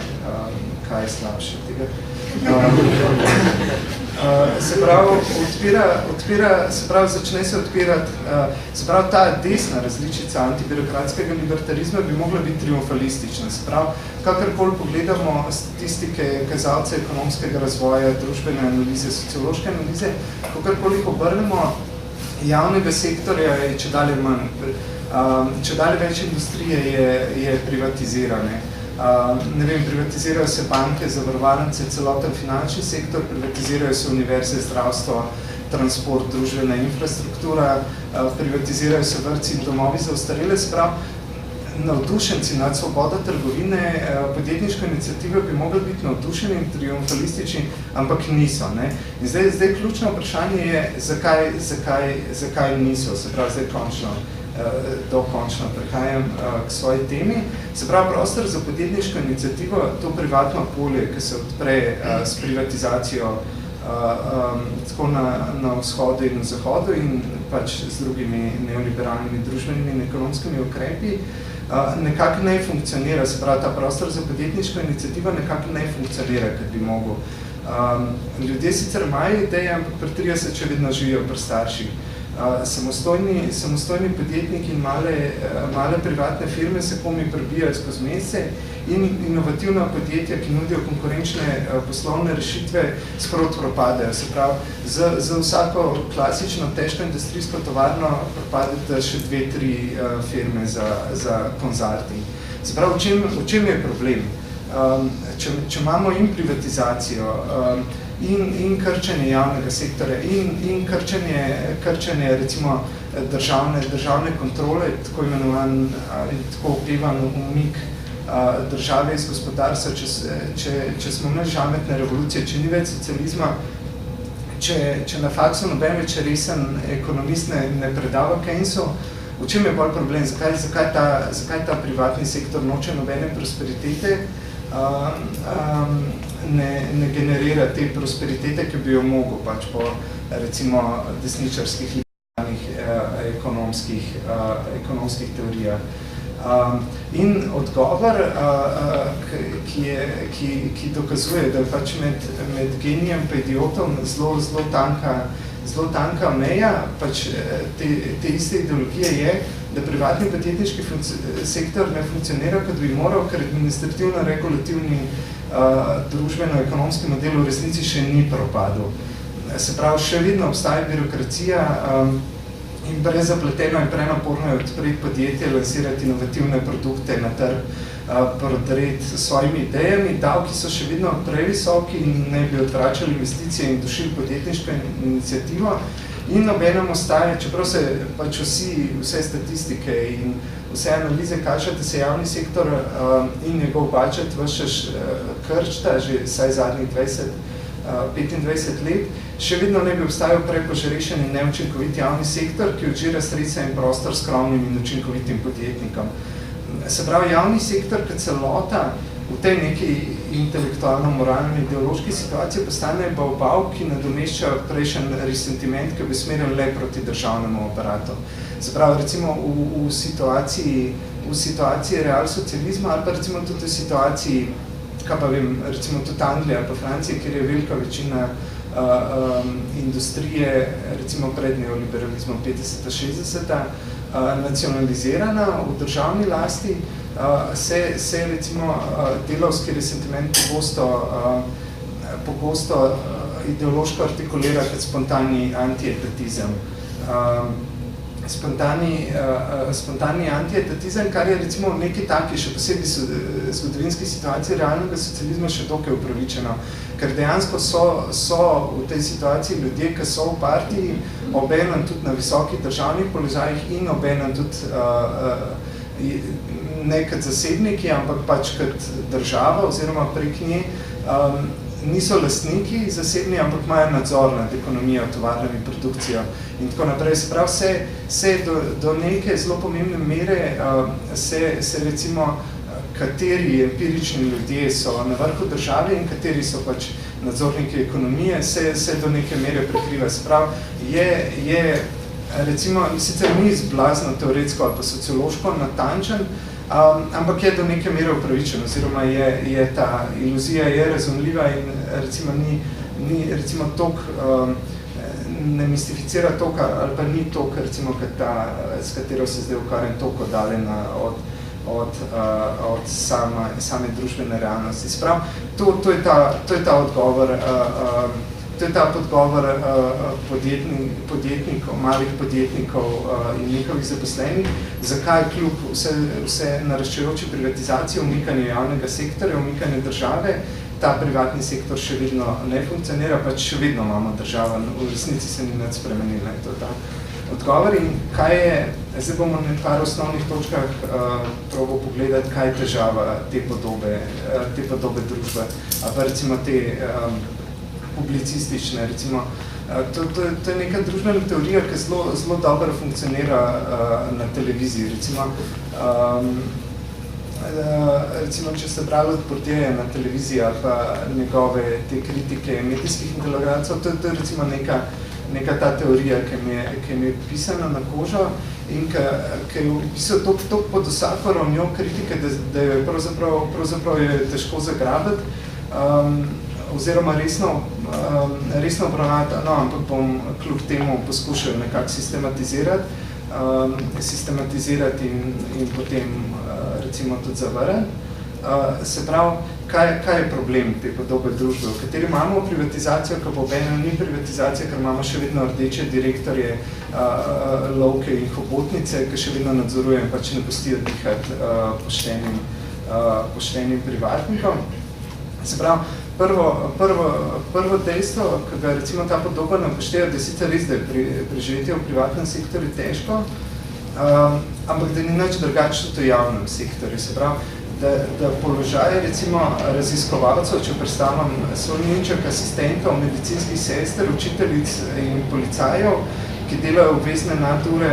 kaj je slabše tega. Se pravi, začne se odpirati, se pravi, ta desna različica antibirokratskega libertarizma bi mogla biti triumfalistična. Se pravi, kakorkoli pogledamo statistike, kazalce ekonomskega razvoja, družbene analize, sociološke analize, kakorkoli obrnemo, javnega sektorja je čedalje manj. Čedalje več industrije je privatizirane. Ne vem, privatizirajo se banke, zavarovalnice, celoten finančni sektor, privatizirajo se univerze, zdravstvo, transport, družbena infrastruktura, privatizirajo se vrtci in domovi za ostarele. Se pravi, navdušenci nad svobodo trgovine, podjetniške iniciative bi mogli biti navdušeni in triumfalistični, ampak niso. Ne? In zdaj ključno vprašanje je, zakaj niso, se pravi, zdaj končno dokončno prehajam k svoji temi. Se pravi, prostor za podjetniško inicijativo, to privatno polje, ki se odpre s privatizacijo tako na vzhodu in na zahodu in pač z drugimi neoliberalnimi družbenimi in ekonomskimi ukrepi, nekako ne funkcionira. Se pravi, ta prostor za podjetniško inicijativo nekako ne funkcionira, kot bi mogel. Ljudje sicer imajo ideje, ampak pri 30 še vedno živijo pri starših. Samostojni podjetniki in male privatne firme se komi prebijajo skozi mesece in inovativna podjetja, ki nudijo konkurenčne poslovne rešitve, sprot propadajo. Se pravi, za vsako klasično težko industrijsko tovarno propadete še 2-3 firme za konzulting. Se pravi, v čem je problem? Če imamo in privatizacijo, in krčenje javnega sektorja, in krčenje recimo državne kontrole, tako imenovan ali tako opevan umik države iz gospodarstva, če smo imeli žametne revolucije, če ni več socializma, če na faksu noben več resen ekonomist ne predava Keynesu, v čem je bolj problem? Zakaj ta privatni sektor noče nobene prosperitete, ne generira te prosperitete, ki bi jo mogel pač po recimo desničarskih liberalnih ekonomskih teorijah. In odgovor, ki dokazuje, da je pač med genijem pa idiotom zelo tanka meja, pač te iste ideologije je, da privatni podjetniški sektor ne funkcionira, kot bi moral, ker administrativno-regulativni družbeno-ekonomski model v resnici še ni propadel. Se pravi, še vedno obstaja birokracija in prezapleteno in prenaporno je odpreti podjetje, lansirati inovativne produkte na trg, prodreti s svojimi idejami. Davki so še vedno previsoki in ne bi odvračali investicije in dušili podjetniško inicijativo. In obenem ostaje, čeprav se pač vse statistike in vse analize kažejo, da se javni sektor in njegov budžet vse krčta, že vsaj zadnjih 25 let, še vedno ne bi obstajal prepožrešen in neučinkovit javni sektor, ki odžira sredstva in prostor skromnim in učinkovitim podjetnikom. Se pravi, javni sektor kot celota v tej neki intelektualno-moralni ideološki situaciji postane bav, ki nadomešča prejšen resentiment, ki bi smeril le proti državnemu aparatu. Se pravi, recimo v situaciji realsocializma ali pa recimo tudi v situaciji, kaj pa vem, recimo tudi Anglija ali pa Francija, kjer je velika večina industrije, recimo pred neoliberalizmom 50-60, nacionalizirana v državni lasti, se recimo delavski resentiment pogosto ideološko artikulira kot spontani antietatizem. Spontani antietatizem, kar je recimo nekaj taki, še posebej zgodovinski situaciji realnega socializma še dokaj upravičeno, ker dejansko so v tej situaciji ljudje, ki so v partiji, obenem tudi na visokih državnih položajih in obenem tudi ne kot zasebniki, ampak pač kot država oziroma prek nje niso lastniki zasebni, ampak imajo nadzor nad ekonomijo, tovarnami, produkcijo in tako naprej. Se pravi, se do neke zelo pomembne mere se recimo, kateri empirični ljudje so na vrhu države in kateri so pač nadzorniki ekonomije, se do neke mere prekriva. Se pravi, je recimo, sicer ni zblazno teoretsko ali pa sociološko natančen, ampak je do neke mere upravičen, oziroma je ta iluzija je razumljiva in recimo ni recimo toliko, ne mistificira toliko ali pa ni toliko, recimo, kot ta, s katero se zdaj ukvarjam, toliko daljena od same družbene realnosti. Sprav, to je ta odgovor, to je ta podgovor podjetnikov, malih podjetnikov in njihovih zaposlenih, zakaj kljub vse naraščajoči privatizacije, umikanje javnega sektorja, umikanje države, ta privatni sektor še vedno ne funkcionira, pač še vedno imamo državo, v resnici se ni nič spremenila. To je ta odgovor in kaj je, zdaj bomo na par osnovnih točkah probal pogledati, kaj je težava te podobe družbe, pa recimo te publicistične, recimo To je neka družbena teorija, ki zelo dobro funkcionira na televiziji. Recimo, če ste brali od Bourdieja na televiziji ali pa njegove te kritike medijskih intolerantov, to je recimo neka ta teorija, ki mi je pisana na kožo in ki je v bistvu toliko pod vsako ravnjo kritike, da jo je pravzaprav je težko zagrabiti, oziroma resno obravnati, ampak bom kljub temu poskušal nekako sistematizirati in potem recimo tudi zavrniti. Se pravi, kaj je problem te podobe družbe, v kateri imamo privatizacijo, ki pa obenem ni privatizacija, ker imamo še vedno rdeče direktorje, lovke in hobotnice, ki še vedno nadzorujejo in pač ne pustijo dihati poštenim privatnikom. Se pravi, prvo dejstvo, ki ga recimo ta podoba ne upošteva, da je sicer res, da je preživetje v privatnem sektorju težko, ampak da ni nič drugače tudi v javnem sektorju. Se pravi, da položaj recimo raziskovalcev, če predstavljam solnjenček asistentov, medicinskih sester, učiteljic in policajev, ki delajo obvezne nadure,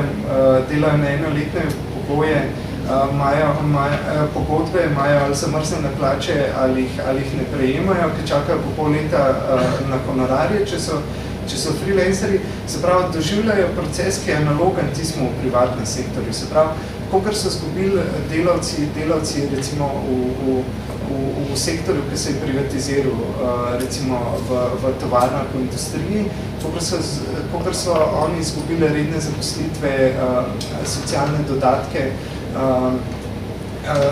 delajo na enoletne pogoje, pogodbe, imajo ali zamrznjene plače ali jih ne prejemajo, ki čakajo po pol leta na honorarje, če so freelanceri, se pravi, doživljajo proces, ki je analogen tismu v privatnem sektorju. Se pravi, kolikor so izgubili delavci recimo v sektorju, ki se je privatiziral recimo v tovarnah, v industriji, kolikor so oni izgubili redne zaposlitve, socialne dodatke,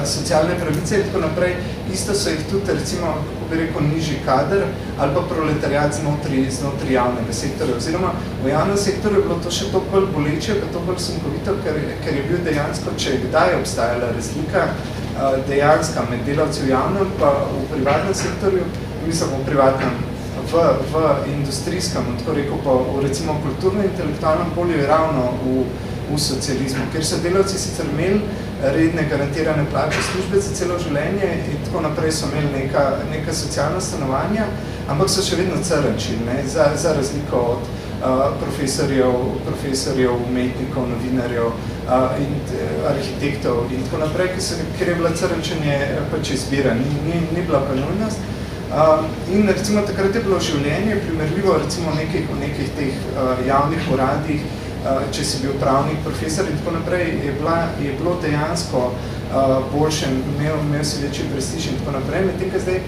socialne pravice in tako naprej, isto so jih tudi recimo, kako bi rekel, nižji kader ali pa proletariat znotraj javnega sektorja. Oziroma v javnem sektorju je bilo to še toliko bolj boleče, pa toliko bolj sunkovito, ker je bil dejansko, če je kdaj obstajala razlika dejanska med delavci v javnem pa v privatnem sektorju, mislim v privatnem, v industrijskem, tako rekel pa v recimo kulturno-intelektualnem polju je ravno v socializmu, ker so delavci sicer imeli redne garantirane plače službe za celo življenje in tako naprej so imeli neka socialna stanovanja, ampak so še vedno crnčili, za razliko od profesorjev, umetnikov, novinarjev in arhitektov in tako naprej, ker je bila crnčenje pač izbira, ni bila pa nujnost. In recimo takrat je bilo življenje primerljivo recimo v nekih teh javnih uradih, če si bil pravnik, profesor in tako naprej, je bilo dejansko boljše, imel si večji prestiž in tako naprej, medtem ka zdaj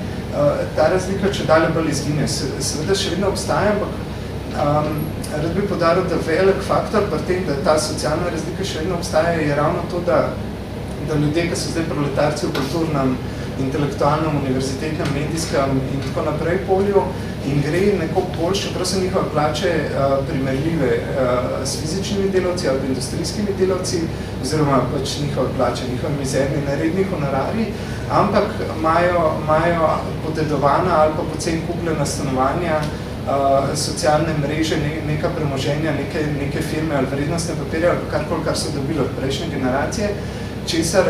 ta razlika če dalje bolj izgine. Seveda še vedno obstaja, ampak rad bi poudaril, da velik faktor pri tem, da ta socialna razlika še vedno obstaja, je ravno to, da ljudje, ki so zdaj proletarci v kulturnem, intelektualnem, univerzitetnem, medijskem in tako naprej polju in gre neko boljše, čeprav so njihove plače primerljive s fizičnimi delavci ali industrijskimi delavci, oziroma pač njihove plače, njihove mizerni neredni honorarji, ampak imajo podedovana ali pa poceni kupljena stanovanja, socialne mreže, neka premoženja, neke firme ali vrednostne papirje ali karkoli, kar so dobili od prejšnje generacije, česar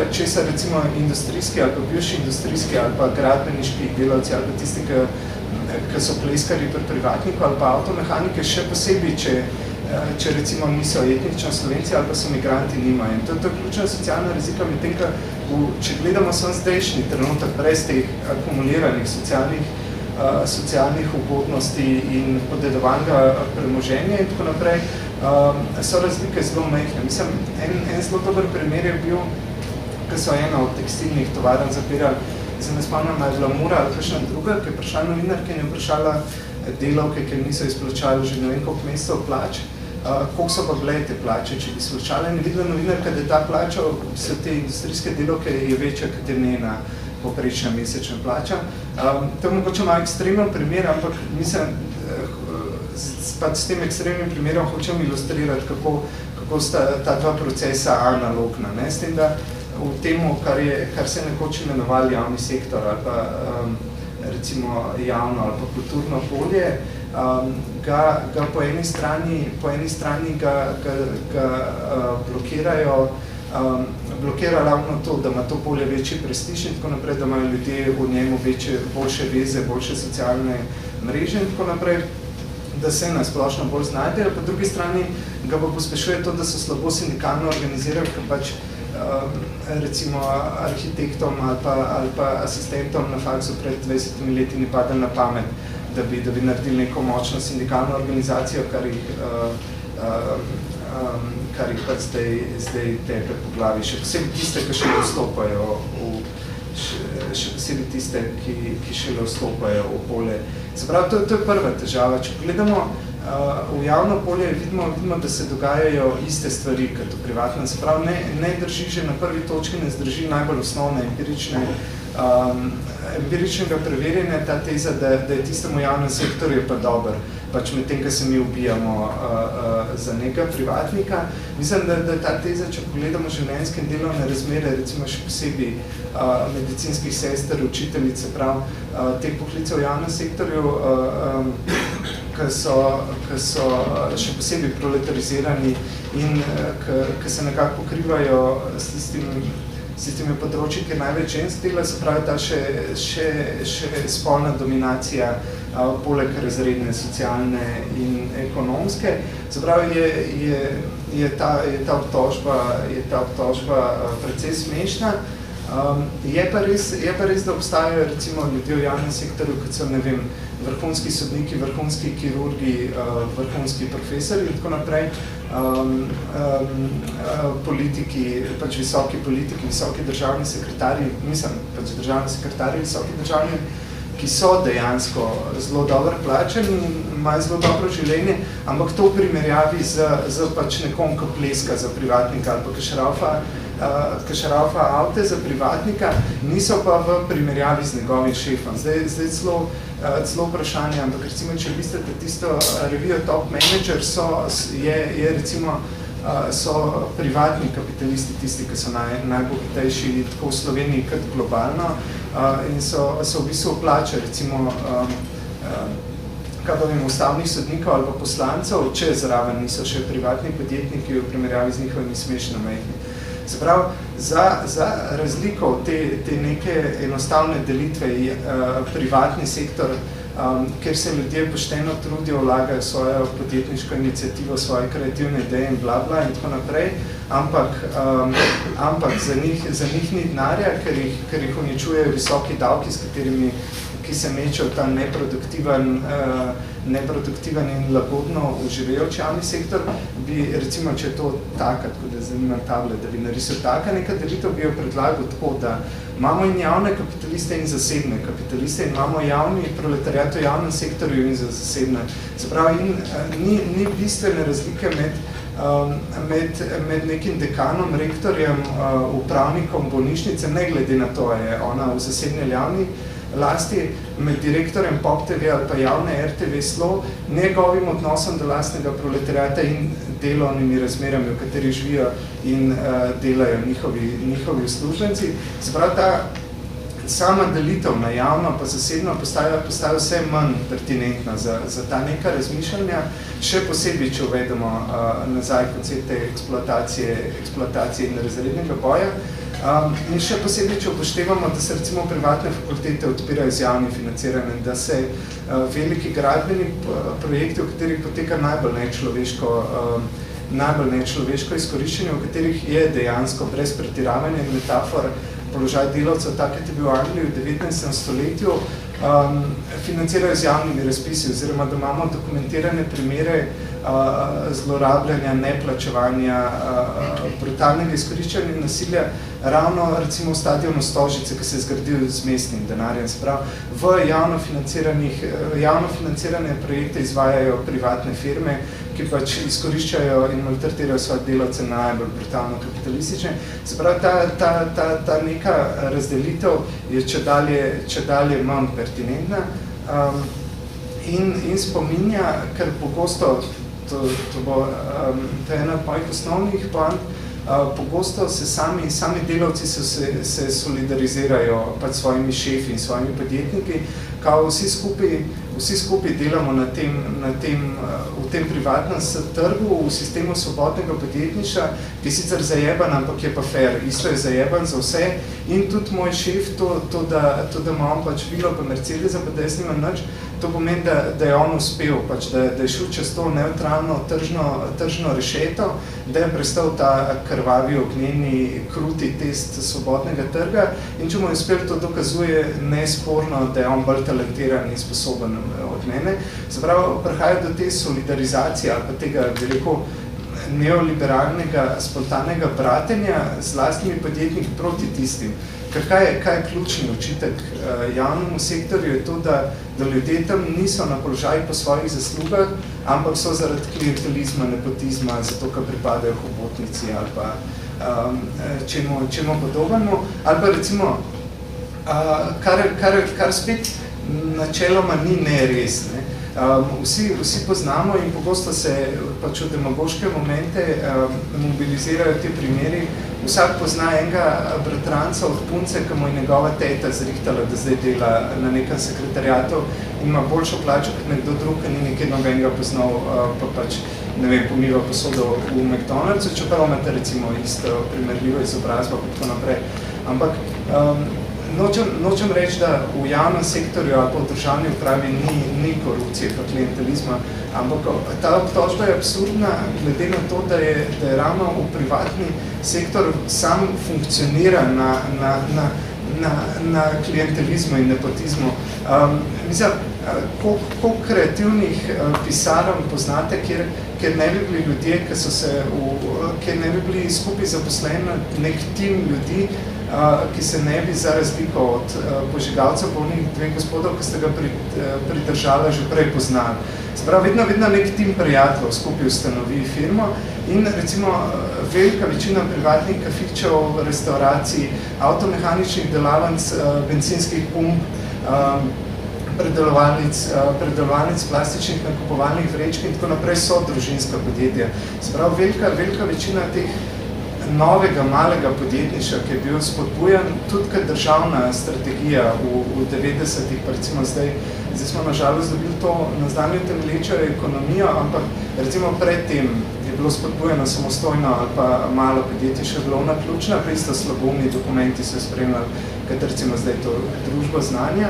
recimo industrijski ali pa bivši industrijski ali pa gradbeniški delavci ali pa tisti, ki so pleskarji pri privatniku ali pa avtomehanike, še posebej, če recimo niso etnično Slovenci ali pa so migranti nimajo. In to je ključna socialna razlika med tem, če gledamo samo zdajšnji trenutek brez teh akumuliranih socialnih ugodnosti in podedovanega premoženja in tako naprej, so razlike zelo majhne. Mislim, en zelo dober primer je bil, ki so ena od tekstilnih tovarn zapirali, se ne spomnim, je bila Mura ali kakšna druga, ki je prišla novinarka in je vprašala delavke, ki niso izplačali že ne vem koliko mesecev plač, koliko so pa bile te plače, če bi izplačala in je videla novinarka, da ta plača vse te industrijske delavke je večja, kot je njena poprečna mesečna plača. To je mogoče malo ekstremen primer, ampak mislim, s tem ekstremnim primerom hočem ilustrirati, kako sta ta dva procesa analogna. S tem, da v temu, kar se nekoč imenovali javni sektor ali pa recimo javno ali pa kulturno polje, ga po eni strani ga blokira ravno to, da ima to polje večji prestiž in tako naprej, da imajo ljudje v njemu boljše veze, boljše socialne mreže in tako naprej. da se nasplošno bolj znajdejo, po drugi strani ga pa pospešuje to, da so slabo sindikalno organizirali, ker pač recimo arhitektom ali pa asistentom na faksu pred 20 leti ni padalo na pamet, da bi naredili neko močno sindikalno organizacijo, kar jih pa zdaj tepe po glavi. Še posebej tiste, ki šele vstopajo še posebej tiste, ki šele vstopajo v polje. Se pravi, to je prva težava. Če pogledamo v javno polje, vidimo, da se dogajajo iste stvari, kot v privatnem. Se pravi, ne drži že na prvi točki, ne zdrži najbolj osnovne empiričnega preverjanja ta teza, da je tistemu javnem sektorju pa dober, pač med tem, ko se mi ubijamo za nekega privatnika. Mislim, da ta teza, če pogledamo življenjske in delovne razmere, recimo še posebej medicinskih sester, učiteljice, prav teh poklicev v javnem sektorju, ki so še posebej proletarizirani in ki se nekako pokrivajo s tistimi področji, ki največ žensk dela, se pravi ta še spolna dominacija, poleg razredne, socialne in ekonomske. Se pravi, je ta obtožba precej smešna. Je pa res, da obstajajo recimo ljudje v javnem sektorju, kot so, ne vem, vrhunski sodniki, vrhunski kirurgi, vrhunski profesori in tako naprej, politiki, pač visoki politiki, visoki državni sekretarji, visoki državni, ki so dejansko zelo dobro plačeni in imajo zelo dobro življenje, ampak to v primerjavi z pač nekom, ki pleska za privatnika ali pa ki šraufa avte za privatnika, niso pa v primerjavi z njegovim šefom. Zdaj celo vprašanje, ampak recimo, če vistete tisto revijo Top Manager, so privatni kapitalisti tisti, ki so najbogatejši tako v Sloveniji kot globalno in so v bistvu plače, recimo, kaj povem, ustavnih sodnikov ali pa poslancev, če zraven niso še privatni podjetniki v primerjavi z njihovimi smešno majhni. Se pravi, za razliko te neke enostavne delitve privatni sektor, kjer se ljudje pošteno trudijo, vlagajo svojo podjetniško inicijativo, svoje kreativne ideje in bla bla in tako naprej, ampak za njih ni denarja, ker jih uničujejo visoki davki, s katerimi ki se mečejo ta neproduktiven in lagodno uživajoč javni sektor, bi, recimo, če je to taka, tako da zanimam table, da bi narisal taka neka delitev, bi jo predlagal tako, da imamo in javne kapitaliste in zasebne kapitaliste in imamo javni proletariat v javnem sektorju in zasebne. Se pravi, ni bistvene razlike med nekim dekanom, rektorjem, upravnikom bolnišnice, ne glede na to, je ona v zasebni javni lasti, med direktorjem Pop TV ali pa javne RTV SLO, njegovim odnosom do lastnega proletariata in delovnimi razmerami, v kateri živijo in delajo njihovi uslužbenci. Se pravi, ta sama delitev na javno pa zasebno postaja vse manj pertinentna za ta neka razmišljanja, še posebej, če uvedemo nazaj koncepte eksploatacije in razrednega boja. In še posebej, če upoštevamo, da se recimo privatne fakultete odpirajo z javnim financiranjem, da se veliki gradbeni projekti, v katerih poteka najbolj nečloveško izkoriščenje, v katerih je dejansko brez pretiravanja in metafor položaj delavcev, tak je bil v Angliji v 19. stoletju, financirajo z javnimi razpisi, oziroma da imamo dokumentirane primere zlorabljanja, neplačevanja, brutalnega izkoriščanja in nasilja ravno recimo v stadionu Stožice, ki se je zgradil z mestnim denarjem. Se pravi, v javno financirane projekte izvajajo privatne firme, ki pač izkoriščajo in maltretirajo svoje delavce najbolj brutalno kapitalistične. Se pravi, ta neka razdelitev je čedalje manj pertinentna in spominja, ker pogosto, to je ena od mojih osnovnih poant, pogosto se sami delavci se solidarizirajo pač svojimi šefi in svojimi podjetniki, kao vsi skupaj delamo v tem privatnem trgu, v sistemu svobodnega podjetništva, ki je sicer zajeban, ampak je pa fair. Isto je zajeban za vse in tudi moj šef, to da imam pač vilo pa Mercedesa, pa da jaz nimam nič, To pomeni, da je on uspel, pač, da je šel čez to neutralno tržno rešeto, da je prestal ta krvavi, ognjeni, kruti test svobodnega trga in če mu je uspel, to dokazuje nesporno, da je on bolj talentiran in sposoben od mene. Zapravo, prihaja do te solidarizacije ali pa tega, bi rekel, neoliberalnega, spontanega bratenja z lastnimi podjetniki proti tistim. Ker kaj je ključni očitek javnemu sektorju, je to, da ljudje tam niso na položaju po svojih zaslugah, ampak so zaradi klientelizma, nepotizma, zato, ker pripadajo hobotnici ali pa čemu podobnemu. Ali pa recimo, kar spet načeloma ni neres. Ne? Vsi poznamo in pogosto se pač v demagoške momente mobilizirajo te primeri. Vsak pozna enega bratranca od punce, ki mu je njegova teta zrihtala, da zdaj dela na nekem sekretarijatu in ima boljšo plačo kot nekdo drug, ki ni nekaj nobenega poznal, pa pač, ne vem, pomiva posodo v McDonald'su, čeprav imate recimo isto primerljivo izobrazbo in tako naprej. Ampak nočem reči, da v javnem sektorju ali pa v državni upravi ni korupcije pa klientelizma, ampak ta obtožba je absurdna glede na to, da je ravno v privatni sektor sam funkcionira na klientelizmu in nepotizmu. Mislim, koliko kreativnih pisarn poznate, kjer ne bi bili ljudje, kjer ne bi bili skupaj zaposleni nek tim ljudi, ki se ne bi za razliko od požigalcev polnih dveh gospodov, ki ste ga pridržali, že prej poznali. Sprav, vedno nek tim prijateljev skupaj ustanovi firmo in recimo velika večina privatnih kafičev, restauracij, avtomehaničnih delavnic, bencinskih pump, predelovalnic plastičnih nakupovalnih vrečk in tako naprej so družinska podjetja. Sprav, velika večina teh novega, malega podjetništva, ki je bil spodbujan tudi kot državna strategija v 90-ih, pa recimo zdaj smo nažalost dobili to nazdanje temelječo ekonomijo, ampak recimo predtem je bilo spodbujeno samostojno ali pa malo podjetje še bilo naključna, pa isto slabomni dokumenti so spremljali, kot recimo zdaj to družbo znanja.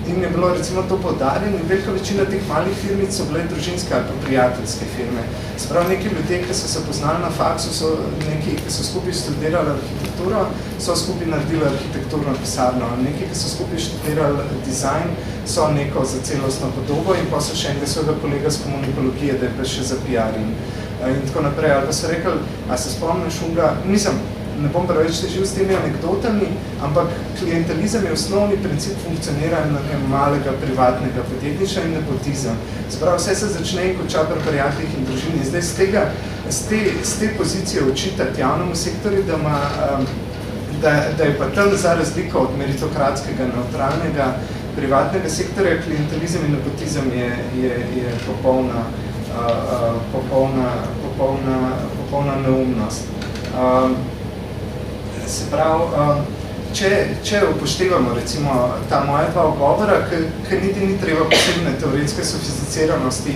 In je bilo recimo to poudarjeno in velika večina teh malih firmic so bile družinske ali pa prijateljske firme. Sprav neki ljudje, ki so se poznali na faksu, so neki, ki so skupaj študirali arhitekturo, so skupaj naredili arhitekturno pisarno. Neki, ki so skupaj študirali dizajn, so neko za celostno podobo in pa so še enega svojega kolega z komunikologije, da je pa še za PR in tako naprej. Ali pa so rekli, a se spomniš unga, ne bom preveč težil s temi anekdotami, ampak klientelizem je osnovni princip funkcioniranja malega privatnega podjetništva in nepotizem. Sprav, vse se začne in konča pri prijateljih in družini. Zdaj, z te pozicije očitati javnemu sektorju, da je pa tam za razliko od meritokratskega, neutralnega, privatnega sektorja, klientelizem in nepotizem je popolna neumnost. Se pravi, če upoštevamo recimo ta moja dva ogovora, ki niti ni treba posebne teoretske sofisticiranosti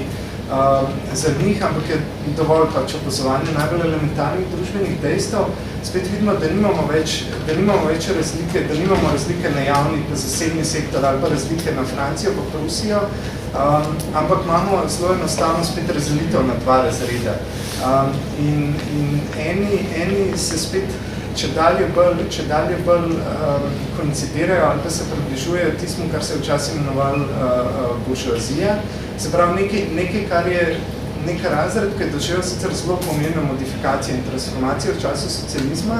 za njih, ampak je dovolj pač opazovanje najbolj elementarnih družbenih dejstev, spet vidimo, da nimamo več razlike, da nimamo razlike na javni pa zasebni sektor ali pa razlike na Francijo pa Prusijo, ampak imamo zelo enostavno spet razdelitev na dva razreda. In eni se spet če dalje bolj koincidirajo ali pa se približujejo tistmu, kar se je včasih imenoval buržoazija. Se pravi, nekaj, kar je nek razred, ki je doživel sicer zelo pomembne modifikacije in transformacije v času socializma,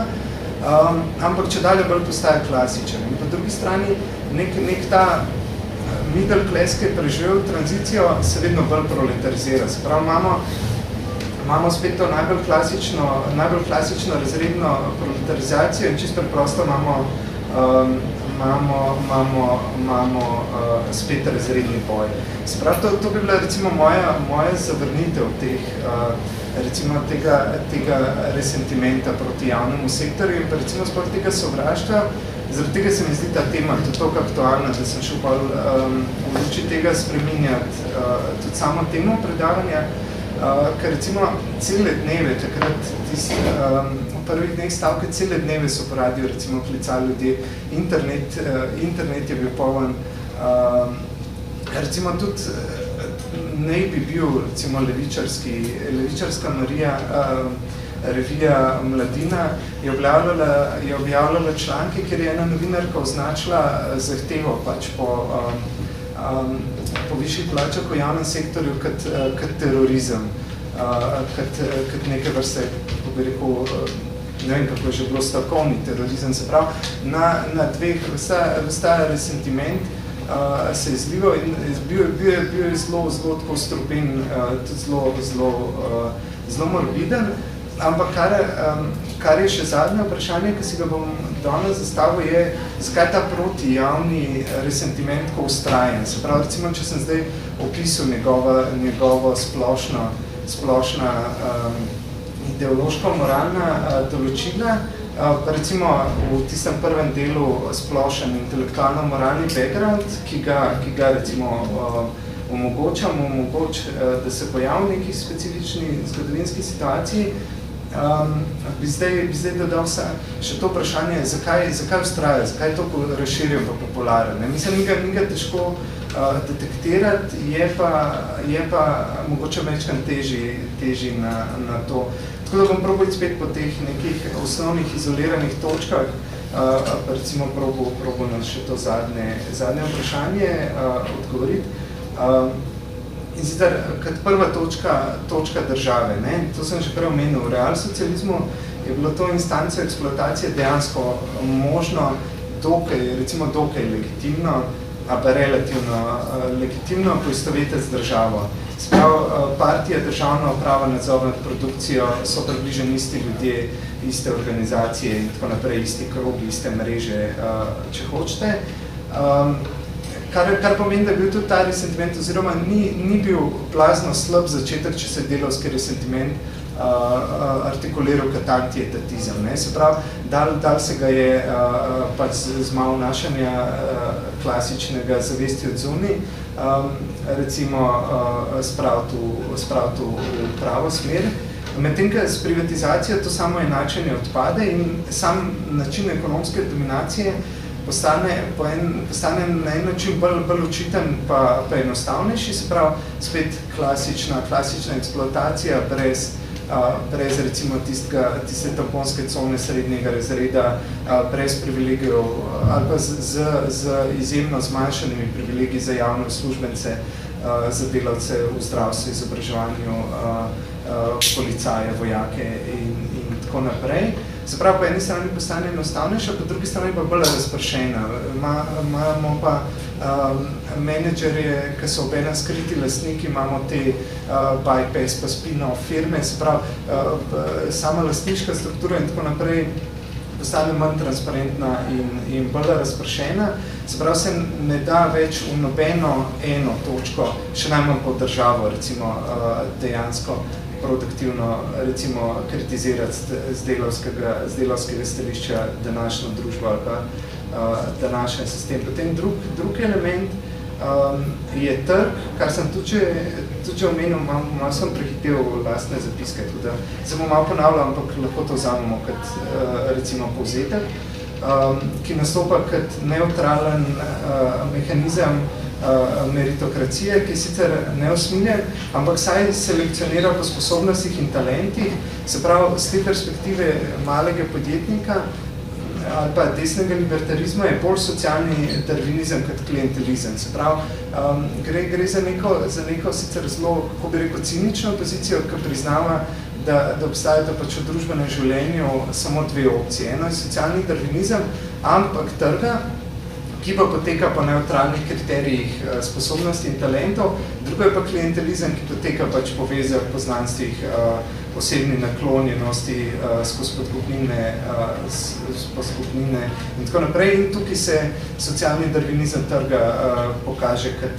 ampak če dalje bolj postaja klasičen. In po drugi strani, nek ta middle class, ki je preživel tranzicijo, se vedno bolj proletarizira. Se pravi, imamo spet to najbolj klasično razredno proletarizacijo in čisto preprosto imamo spet razredni boj. Sprav, to bi bila recimo moja zavrnitev tega resentimenta proti javnemu sektorju in pa recimo sploh tega sovraštva. Zaradi tega se mi zdi ta tema tudi toliko aktualna, da sem šel bolj v luči tega spreminjati tudi samo temo predavanja, ker recimo cele dneve, takrat v prvih dneh stavke, cele dneve so po radiju recimo klicali ljudje, internet je bil poln recimo tudi ne bi bil recimo levičarska Marija, revija Mladina je objavljala članke, kjer je ena novinarka označila zahtevo pač po višjih plačah v javnem sektorju kot terorizem, kot neke vrste, kako bi rekel, ne vem, kako je že bilo, stavkovni terorizem, se pravi, na dveh vsta resentiment se je zlival in bil je zelo tako strupen, tudi zelo morbiden, ampak kar je še zadnje vprašanje, ki si ga bom danes zastavil, je, zakaj ta protijavni resentiment tako ustrajen. Se pravi, recimo, če sem zdaj opisal njegovo splošna ideološko-moralna določila, pa recimo v tistem prvem delu splošen intelektualno-moralni background, ki ga recimo omogoča, da se pojavi v neki specifični zgodovinski situaciji, bi zdaj dodal še to vprašanje, zakaj vztraja, zakaj je to razširjen pa popularen. Mislim, ni ga težko detektirati, je pa mogoče večkrat teži na to. Tako da bom probal spet po teh nekih osnovnih izoliranih točkah, pa recimo probal na še to zadnje vprašanje odgovoriti. In sicer, kot prva točka države, ne? To sem že prej omenil, v realsocializmu je bilo to instanco eksploatacije dejansko možno dokaj legitimno, a pa relativno legitimno poistovetiti z državo. Sprav, partija, državna uprava, nadzor nad produkcijo so približeni isti ljudje, iste organizacije in tako naprej, isti krogi, iste mreže, če hočete. Kar pomeni, da je bil tudi ta resentiment, oziroma ni bil blazno slab začetek, če se je delavski resentiment artikuliral kot antietatizem. Se pravi, dal se ga je pač z malo vnašanja klasičnega zavesti od zunaj, recimo spraviti v pravo smer. Medtem, ko s privatizacijo to samo enačenje odpade in sam način ekonomske dominacije postane na en način bolj očiten pa enostavnejši, se pravi, spet klasična eksploatacija brez recimo tiste tamponske cone srednjega razreda, brez privilegijev ali pa z izjemno zmanjšanimi privilegiji za javne uslužbence, za delavce v zdravstvu, izobraževanju, policaje, vojake in tako naprej. Se pravi, po eni strani postane enostavnejša, po drugi strani pa bolj razpršena. Imamo pa menedžerje, ki so obenem skriti lastniki, imamo te bypass pa spin-off firme, se pravi, sama lastniška struktura in tako naprej postane manj transparentna in bolj razpršena. Se pravi, se ne da več v nobeno eno točko, še najmanj po državo, recimo, dejansko produktivno, recimo, kritizirati z delavskega stališča današnjo družbo ali pa današnji sistem. Potem drug element je trg, kar sem tudi že omenil, malo sem prehitev lastne zapiske, tudi da se bom malo ponavljal, ampak lahko to vzamemo kot recimo povzetek, ki nastopa kot neutralen mehanizem meritokracije, ki je sicer neusmiljen, ampak saj selekcionira po sposobnostih in talentih, se pravi, z te perspektive malega podjetnika ali pa desnega libertarizma je bolj socialni darwinizem kot klientelizem. Se pravi, gre za neko sicer zelo, kako bi rekel, cinično pozicijo, ki priznava, da obstajata pač v družbenem življenju samo dve opcije. Eno je socialni darwinizem, ampak trga, ki pa poteka po neutralnih kriterijih sposobnosti in talentov, drugo je pa klientelizem, ki poteka pač po vezah, poznanstvih, osebni naklonjenosti, skozi podkupnine in tako naprej. In tukaj se socialni darwinizem trga pokaže kot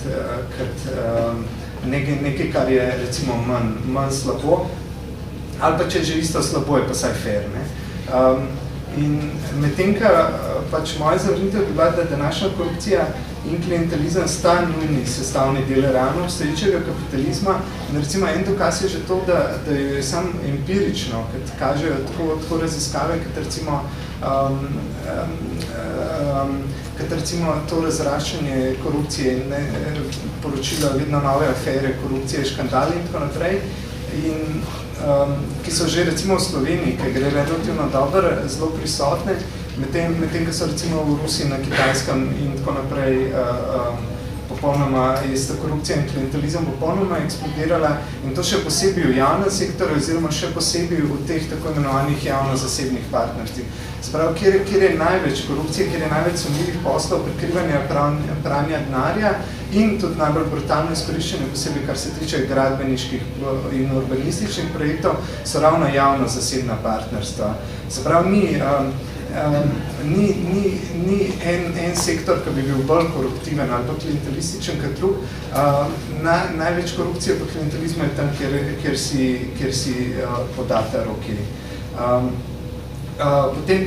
nekaj, kar je recimo manj slabo, ali pa če že isto slabo, je pa saj fair. In medtem, pač moja zavrnitev je bila, da današnja korupcija in klientelizem sta nujni sestavni del realno obstoječega kapitalizma. In recimo en dokaz je že to, da je sam empirično, kot kažejo tako raziskave, kot recimo kad recimo to razraščanje korupcije in poročila vedno nove afere, korupcije, škandali in tako naprej, in ki so že recimo v Sloveniji, ki gre relativno dobro, zelo prisotne, medtem, ko so recimo v Rusiji, na Kitajskem in tako naprej popolnoma je sta korupcija in klientelizem popolnoma eksplodirala in to še posebej v javnem sektorju oziroma še posebej v teh tako imenovanih javno-zasebnih partnerstvih. Sprav, kjer je največ korupcije, kjer je največ sumljivih poslov, prikrivanja pranja denarja in tudi najbolj brutalno izkoriščenje, posebej kar se tiče gradbeniških in urbanističnih projektov, so ravno javno-zasebna partnerstva. Sprav, ni en sektor, ki bi bil bolj koruptiven ali pa klientelističen kot drug. Največ korupcije pa klientelizma je tam, kjer si podata roki. Potem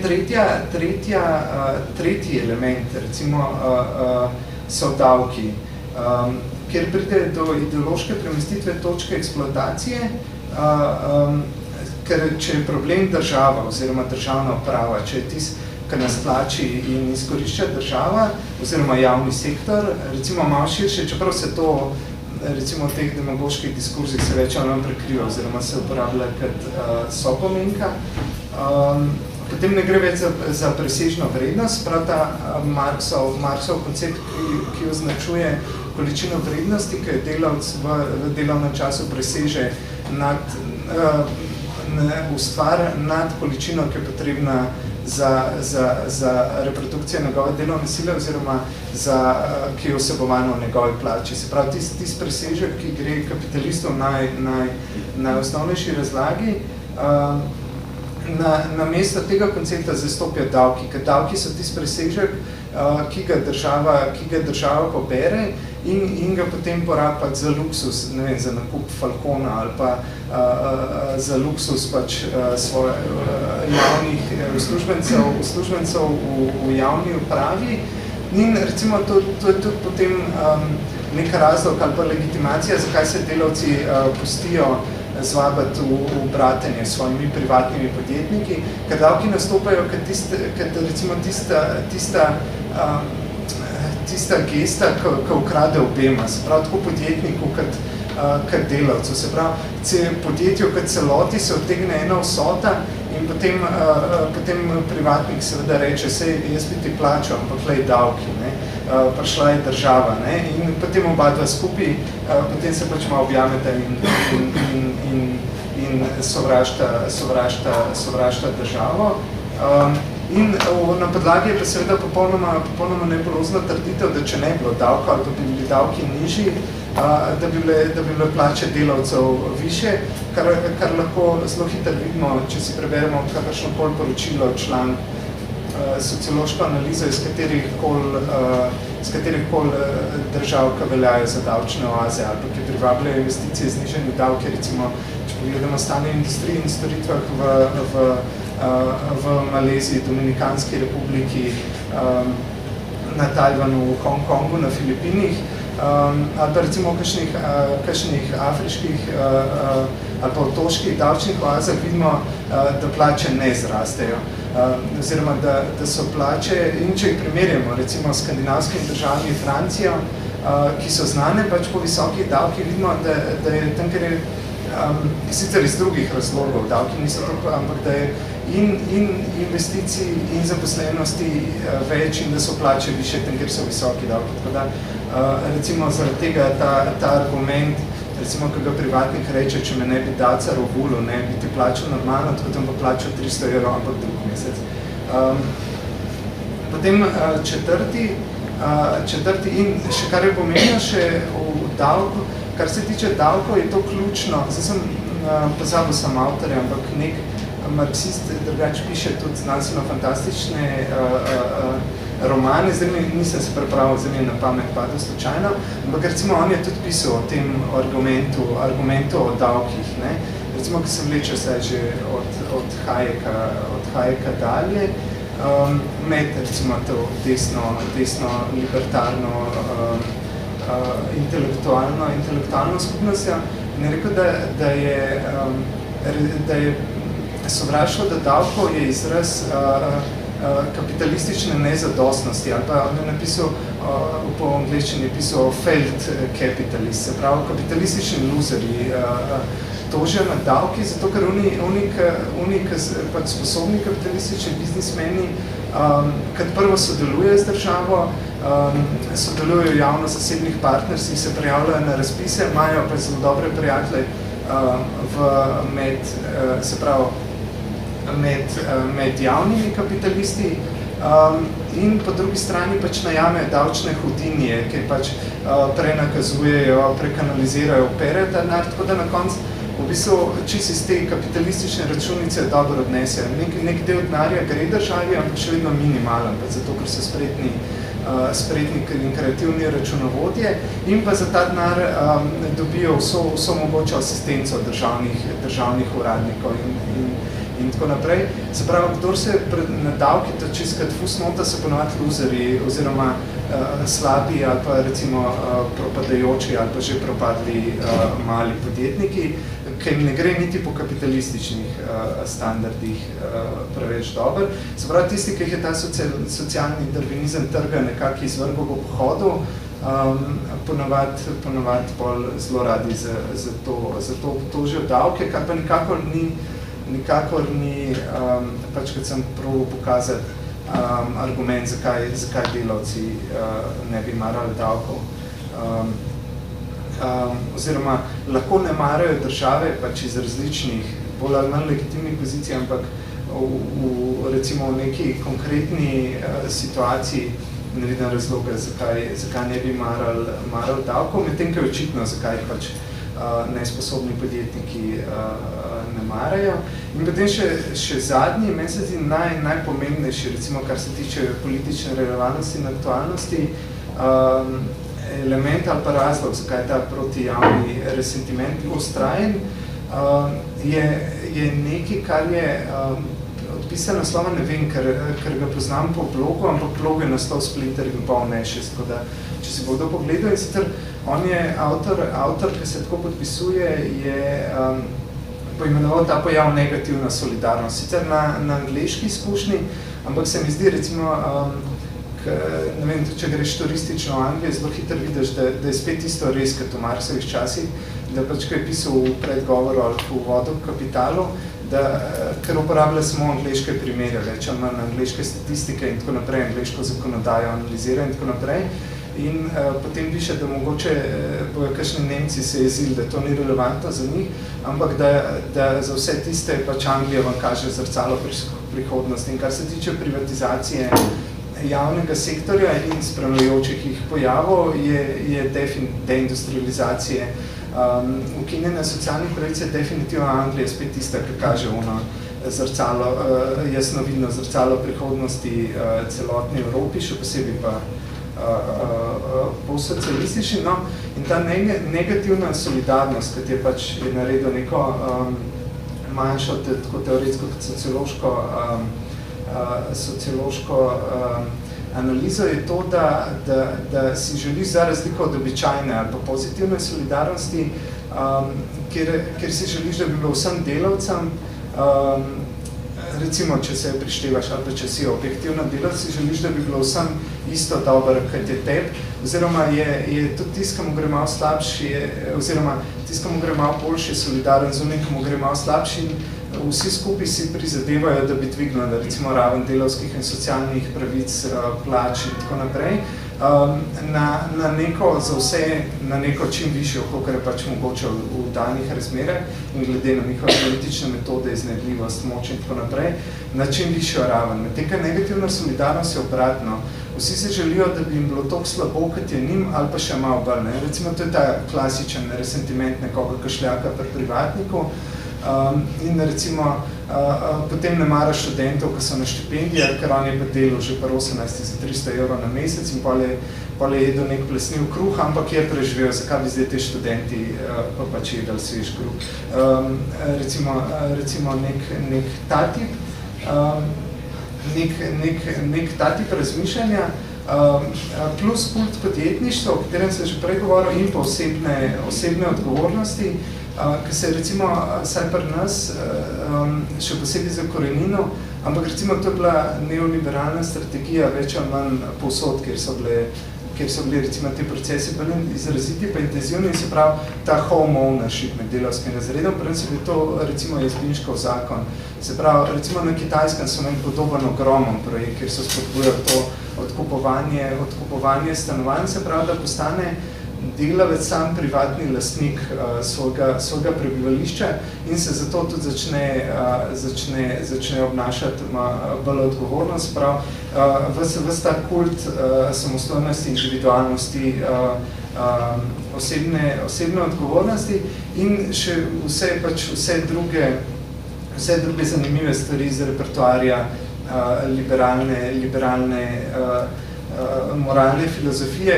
tretji element, recimo, so davki, kjer pride do ideološke premestitve točke eksploatacije, ker če je problem država oziroma državna uprava, če je tist, ki nas tlači in izkorišča država oziroma javni sektor, recimo malo širše, čeprav se to recimo v teh demagoških diskurzih se več ali manj prekriva oziroma se uporablja kot sopomenka, potem ne gre več za presežno vrednost, prav ta Marksov koncept, ki označuje količino vrednosti, ki je delavc v delovnem času preseže ustvar nad količino, ki je potrebna za reprodukcijo njegove delovne sile oziroma ki je vsebovano v njegovi plači. Se pravi, tist presežek, ki gre kapitalistom najosnovnejši razlagi, na mesto tega koncepta zastopijo davki, ker davki so tist presežek, ki ga država pobere in ga potem porabi za luksus, ne vem, za nakup Falcona ali pa za luksus pač javnih uslužbencev v javni upravi. In recimo to je tudi potem neka razlog ali pa legitimacija, zakaj se delavci pustijo zvabiti v bratenje s svojimi privatnimi podjetniki, ker davki nastopajo kot recimo tista gesta, ki ukrade obema, se pravi tako podjetniku kot delavcu. Se pravi, podjetju kot celoti se odtegne ena vsota in potem privatnik seveda reče, sej jaz bi ti plačal, ampak lej davki, prišla je država, in potem oba dva skupaj, potem se pač malo objameta in sovražta državo. In na podlagi je pa seveda popolnoma nebolozna trditev, da če ne bilo davka ali pa bi bili davki nižji, da bi bile plače delavcev više, kar lahko zelo hitro vidimo, če si preberemo kakršnokoli poročilo, član, sociološko analizo, iz katerihkoli držav, ki veljajo za davčne oaze ali pa ki privabljajo investicije z nižjimi davki, recimo, če pogledamo stanje industrije in storitvah v Maleziji, Dominikanski republiki, na Tajvanu, v Hongkongu, na Filipinih, ali pa recimo v kakšnih afriških ali pa otoških davčnih oazah vidimo, da plače ne zrastejo. Oziroma, da so plače, in če jih primerjamo recimo s skandinavskimi državami Francijo, ki so znane pač po visokih davkih, vidimo, da je tam, ker je sicer iz drugih razlogov, davki niso tako, ampak da je in investicij in zaposlenosti več in da so plače više tam, kjer so visoki davki. Tako da, recimo, zaradi tega ta argument, recimo, ko ga privatnik reče, če me ne bi dacar obulil, ne bi ti plačal normalno, tako tam pa plačal 300 €, ampak drug mesec. Potem četrti in še kar je pomenilo še v davku, kar se tiče davkov, je to ključno, zdaj sem pozabil sam avtorja, ampak nek marksist drugače piše tudi znanstveno-fantastične romane, zdaj nisem se pripravil, zdaj mi je na pamet padel slučajno, ampak recimo on je tudi pisal o tem argumentu o davkih, recimo, ki se vleče vse že od Hayeka dalje, med recimo to desno libertarno intelektualno skupnostjo in je rekel, da je sovraštvo do davkov je izraz kapitalistične nezadostnosti, ali pa on je napisal, po angleščini je pisal failed capitalist, se pravi kapitalistični luzeri, tožijo nad davki, zato ker oni pač sposobni kapitalistični biznismeni, kad prvo sodeluje z državo, sodelujejo javno-zasebnih partnerstvih, se prijavljajo na razpise, imajo pa zelo dobre prijatelje med javnimi kapitalisti in po drugi strani pač najamejo davčne hudinje, ki pač prenakazujejo, prekanalizirajo, operajo ta denar, tako da na koncu v bistvu čisto iz te kapitalistične računice dobro odnesejo. Nek del denarja gre državi, ampak še vedno minimalen, zato ker so spretni in kreativni računovodje in pa za ta denar dobijo vso mogočo asistenco državnih uradnikov in tako naprej. Se pravi, kdor se na davki čiskati fusnota, so ponovati luzeri oziroma slabi ali pa recimo propadajoči ali pa že propadli mali podjetniki, ki ne gre niti po kapitalističnih standardih preveč dober. Se pravi, tisti, ki je ta socialni darvinizem trga nekako izvrgel v pohodu, ponovati bolj zelo radi za to obtožijo davke, kar pa nikakor ni pač, kot sem probal pokazati, argument, zakaj delavci ne bi marali davkov. Oziroma, lahko ne marajo države pač iz različnih, bolj ali manj legitimnih pozicij, ampak recimo v neki konkretni situaciji ne vidim razloga, zakaj ne bi marali davkov, medtem ko je očitno, zakaj pač nesposobni podjetniki ne marajo. In potem še zadnji, meni se zdi najpomembnejši, recimo, kar se tiče politične relevantnosti in aktualnosti, element ali pa razlog, zakaj je ta protijavni resentiment ustrajen, je nekaj, kar je odpisal naslova, ne vem, ker ga poznam po blogu, ampak blog je naslov Splinter in pol nešest, tako da, če si bo kdo pogledal, in sicer on je avtor, ki se tako podpisuje, je poimenoval ta pojav negativna solidarnost. Sicer na angleški izkušnji, ampak se mi zdi, recimo, ne vem, če greš turistično v Anglijo, zelo hitro vidiš, da je spet isto res, kot v Marksovih časih, da pač, ko je pisal v predgovoru ali v uvodu k kapitalu, ker uporablja samo angleške primere, več ali manj angleške statistike in tako naprej, angleško zakonodajo analizira in tako naprej. In potem piše, da mogoče bojo kakšni Nemci se jezili, da to ni relevantno za njih, ampak da za vse tiste pač Anglija vam kaže zrcalo prihodnosti. In kar se tiče privatizacije javnega sektorja in spremljajočih jih pojavov, je deindustrializacije. Ukinjene socialnih pravic je definitivno Anglija spet tista, ki kaže ono zrcalo, jasnovidno zrcalo prihodnosti celotni Evropi, še posebej pa postsocialistični. No, in ta negativna solidarnost, kot je pač naredil neko manjšo, tako teoretsko kot sociološko analizo, je to, da si želiš za razliko od običajne ali pa pozitivne solidarnosti, kjer si želiš, da bi bilo vsem delavcem, recimo, če se prištevaš ali pa če si objektivno delavc, si želiš, da bi bilo vsem isto dobro, kot je tebi, oziroma je tudi tist, ki mu gre malo slabši, oziroma tist, ki mu gre malo boljši, solidaren z unim, ki mu gre malo slabši, in vsi skupaj si prizadevajo, da bi dvignili, recimo, raven delavskih in socialnih pravic, plač in tako naprej, na neko za vse, na neko čim višjo, kolikor je pač mogoče v danih razmerah in glede na njihove politične metode, iznajdljivost, moč in tako naprej, na čim višjo raven. Teka negativna solidarnost je obratno. Vsi se želijo, da bi jim bilo toliko slabo, kot je njim, ali pa še malo bolj. Recimo, to je ta klasičen resentiment nekoga kašljaka pri privatniku, in recimo potem ne mara študentov, ki so na štipendijah, ker on je pa delal že par 18 za 300 evrov na mesec in pol je jedel nek plesniv kruh, ampak je preživel, zakaj bi zdaj te študenti pa pač jedel svež kruh. Recimo nek ta tip razmišljanja, plus kult podjetništva, o katerem se že prej govoril, in pa osebne odgovornosti, ki se recimo, saj pri nas, še posebej za korenino, ampak recimo to je bila neoliberalna strategija več ali manj povsod, kjer so bili recimo te procesi bolj izraziti pa intenzivni in se pravi ta home ownership med delavskim razredom, predvsem je to recimo Jazbinškov zakon. Se pravi, recimo na Kitajskem so imeli podoben ogromen projekt, kjer so spodbujali to odkupovanje stanovanj, se pravi, da postane delavec sam privatni lastnik svojega prebivališča in se zato tudi začne obnašati bolj odgovornost, prav ves ta kult samostojnosti, individualnosti, osebne odgovornosti in še vse druge zanimive stvari iz repertoarja liberalne moralne filozofije,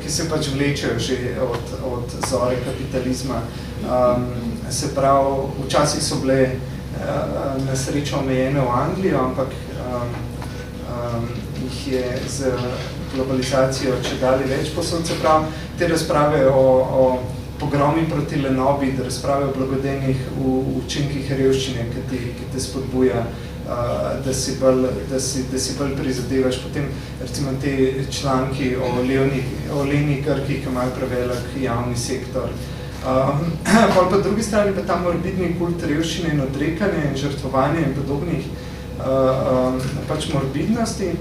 ki se pač vlečejo že od zore kapitalizma. Se pravi, včasih so bile na srečo omejene v Anglijo, ampak jih je z globalizacijo čedalje več posod. Se pravi, te razprave o pogromi proti lenobi, da razprave o blagodejnih učinkih revščine, ki te spodbuja, da si bolj prizadevaš. Potem recimo te članki o levnih Grkih, ki imajo prevelik javni sektor. Pa po drugi strani pa ta morbidni kult revščine in odrekanja in žrtvovanja in podobnih pač morbidnosti,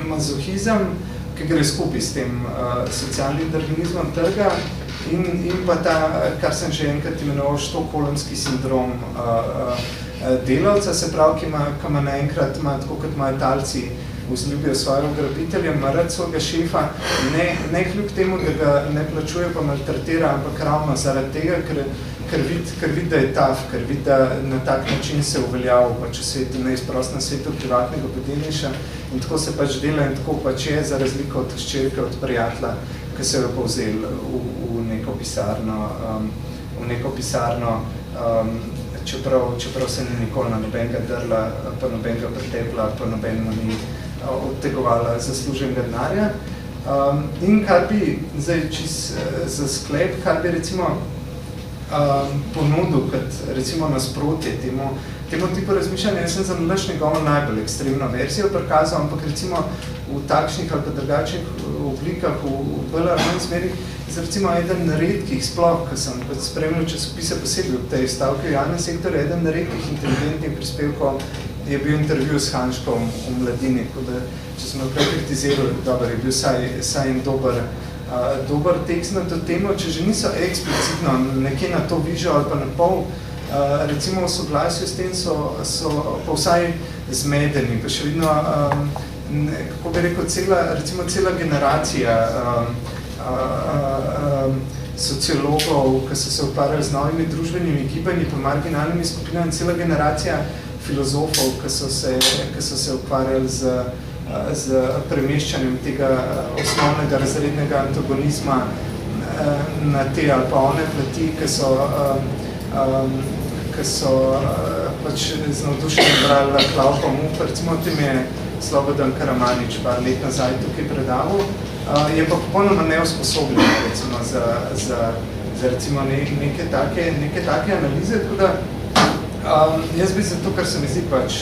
mazohizem, ki gre skupaj s tem socialnim darwinizmom trga in pa ta, kar sem že enkrat imenoval, štokholmski sindrom delavca, se pravi, ki ima naenkrat, tako kot imajo Italci, vzljubijo svojega ugrabitelja, marati svojega šefa, ne kljub temu, da ga ne plačuje pa maltretira, ampak ravno zaradi tega, ker vidi, da je taf, ker vidi, da na tak način se uveljavil pač v svetu, neizprost na svetu privatnega podjetništva in tako se pač dela in tako pač je, za razliko od hčerke, od prijatelja, ki se jo povzel v neko pisarno, čeprav se ni nikoli na nobenega drla, pa nobenega pretepla, pa nobenemu ni odtegovala zasluženega denarja. In kar bi, zdaj čist za sklep, kar bi recimo ponudil kot recimo nasprotje temu tipu razmišljanja, jaz sem za naš njegovo najbolj ekstremno versijo prikazal, ampak recimo v takšnih ali pa drugačnih oblikah, v bolj ali manj smeri, recimo eden redkih sploh, ko sem spremljal časopise posebej v tej stavki v javnem sektorju, eden redkih inteligentnih prispevkov je bil intervju s Hanškom v Mladini, tako da, če sem nekaj kritiziral, dobro, je bil saj en dober tekst na to temo, če že niso eksplicitno nekje na to vižo ali pa na pol, recimo v soglasju s tem so pa vsaj zmedeni, pa še vidno, kako bi rekel, cela generacija sociologov, ki so se ukvarjali z novimi družbenimi gibanji pa marginalnimi skupinami, cela generacija filozofov, ki so se ukvarjali z premeščanjem tega osnovnega razrednega antagonizma na te ali pa one plati, ki so pač z navdušenjem brali Klaupa Mufa, recimo tem je Slobodan Karamanič par let nazaj tukaj predaval, je pa popolnoma neusposobljen recimo za recimo neke take analize, tako da jaz bi zato, kar se mi zdi pač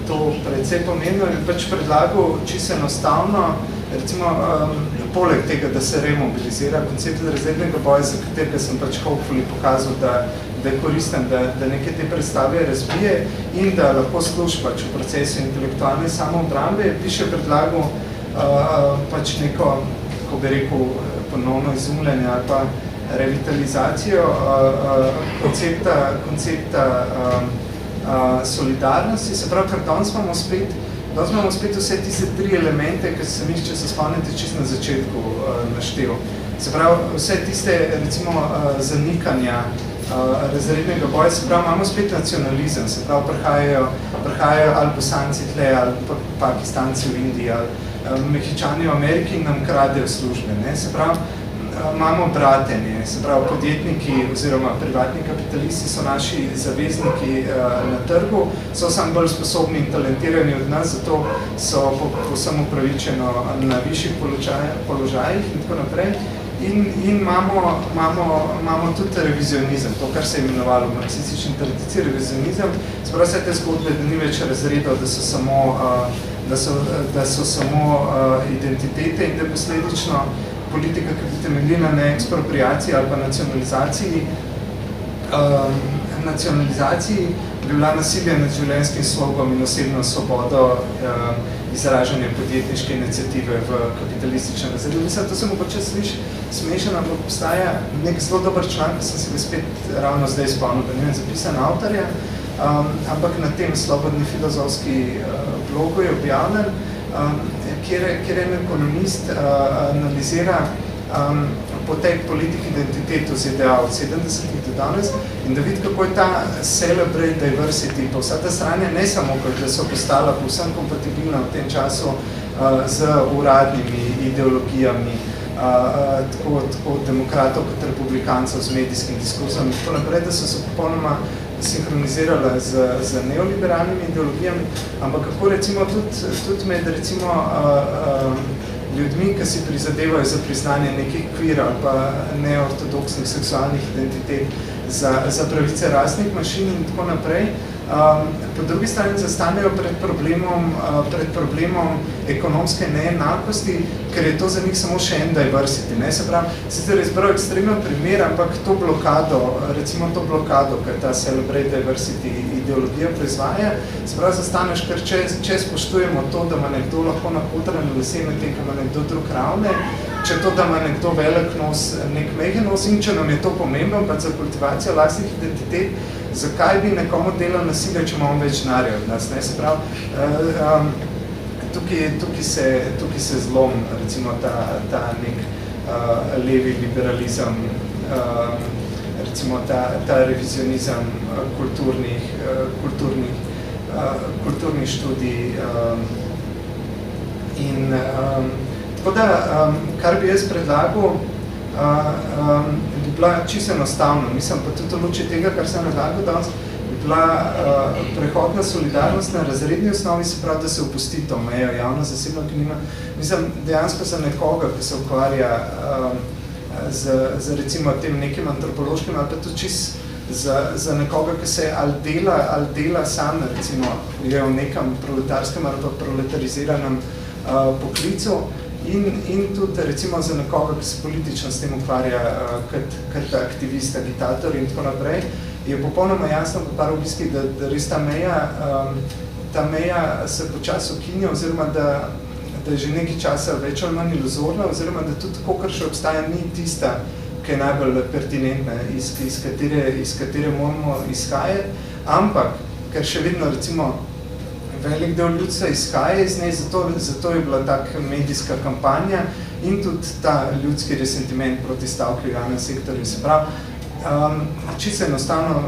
to predvsej pomembno, bi pač predlagal čisto enostavno, recimo poleg tega, da se remobilizira koncept razrednega boja, za katerega sem pač hopefully pokazal, da je koristen, da neke te predstave razbije in da lahko služi pač v procesu intelektualne samoobrambe, bi še predlagal pač neko, kako bi rekel, ponovno izumljanje ali pa revitalizacijo koncepta solidarnosti, se pravi, ker danes imamo spet vse tiste tri elemente, ki se mi, če se spomnite, čisto na začetku naštel. Se pravi, vse tiste, recimo, zanikanja razrednega boja, se pravi, imamo spet nacionalizem, se pravi, prihajajo ali Bosanci tle, ali Pakistanci v Indiji, ali Mehičani v Ameriki in nam kradejo službe, ne, se pravi, imamo bratenje, se pravi, podjetniki oziroma privatni kapitalisti so naši zavezniki na trgu, so samo bolj sposobni in talentirani od nas, zato so povsem upravičeno na višjih položajih in tako naprej. in imamo tudi revizionizem, to, kar se je imenovalo v marksistični tradiciji, revizionizem, sprav vse te zgodbe, da ni več razredov, da so samo identitete in da je posledično politika, ki bi temeljila na ekspropriaciji ali pa nacionalizaciji, bi bila nasilje nad življenjskim slogom in osebno svobodo izražanja podjetniške iniciative v kapitalističnem razredu. Mislim, to se mogoče sliši smešeno, ampak obstaja nek zelo dober članek, ki sem se ga spet ravno zdaj spomnil, da nimam zapisan avtorja, ampak na tem Slobodni filozofski blogu je objavljen, kjer en ekonomist analizira potek politik identitet v ZDA od 70-ih do danes in da vidi, kako je ta celebrate diversity, pa vsa ta sranja ne samo, da so postala povsem kompatibilna v tem času z uradnimi ideologijami, tako demokratov kot republikancev z medijskim diskurzom in tako naprej, da so se popolnoma sinhronizirala z neoliberalnimi ideologijami, ampak kako recimo tudi med recimo ljudmi, ki si prizadevajo za priznanje nekih queer ali pa neortodoksnih seksualnih identitet, za pravice rasnih manjšin in tako naprej. Po drugi strani zastanejo pred problemom ekonomske neenakosti, ker je to za njih samo še en diversity. Se pravi, sicer je izbral ekstremen primer, ampak to blokado, recimo to blokado, ker ta celebrate diversity ideologija proizvaja, se pravi, zastaneš, ker če spoštujemo to, da ima nekdo lahko nakotrane lase, medtem, ko ima nekdo drug ravne, če to, da ima nekdo velik nos, nek mehen nos in če nam je to pomembno, pa za kultivacijo lastnih identitet, zakaj bi nekomu delal nasilje, če imamo več denarja od nas, ne? Se pravi, tukaj se zlom, recimo ta nek levi liberalizem, recimo ta revizionizem kulturnih študij in tako da, kar bi jaz predlagal, bi bila čisto enostavno, mislim pa tudi v luči tega, kar sem predlagal danes, bi bila prehodna solidarnost na razredni osnovi, se pravi, da se opusti to mejo javno-zasebno, ki nima, mislim, dejansko za nekoga, ki se ukvarja z recimo tem nekim antropološkim, ali pa tudi čist za nekoga, ki se ali dela sam, recimo, je v nekem proletarskem ali pa proletariziranem poklicu, in tudi recimo za nekoga, ki se politično s tem ukvarja kot aktivist, agitator in tako naprej, je popolnoma jasno po par obiskih, da res ta meja se počasi ukinja, oziroma da je že nekaj časa več ali manj iluzorna, oziroma da tudi kakor še obstaja ni tista, ki je najbolj pertinentna, iz katere moramo izhajati, ampak, ker še vedno recimo velik del ljudstva izhaja iz nje, zato je bila tak medijska kampanja in tudi ta ljudski resentiment proti stavki v javnem sektorju. Se pravi, čisto enostavno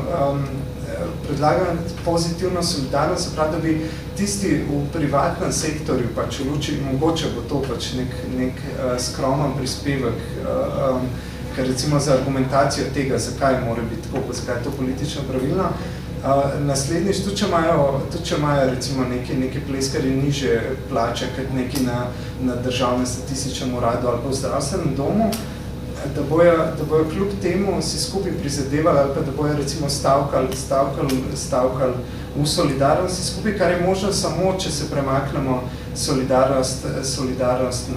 predlagam pozitivno solidarnost, se pravi, da bi tisti v privatnem sektorju, pač v luči, mogoče bo to pač nek skromen prispevek, ker recimo za argumentacijo tega, zakaj mora biti tako, pa zakaj je to politično pravilno, naslednjič, tudi če imajo recimo neke pleskarje nižje plače, kot neki na državnem statističnem uradu ali pa v zdravstvenem domu, da bojo kljub temu si skupaj prizadevali ali pa da bojo recimo stavkali v solidarnosti skupaj, kar je možno samo, če se premaknemo solidarnost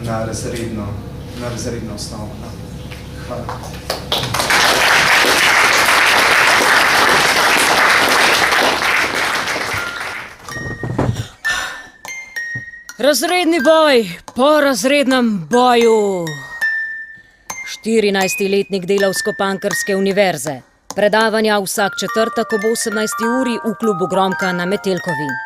na razredno osnovo. Hvala. Razredni boj po razrednem boju. 14-letnik Delavsko-Pankrske univerze. Predavanja vsak četrtek ob 18. uri v klubu Gromka na Metelkovi.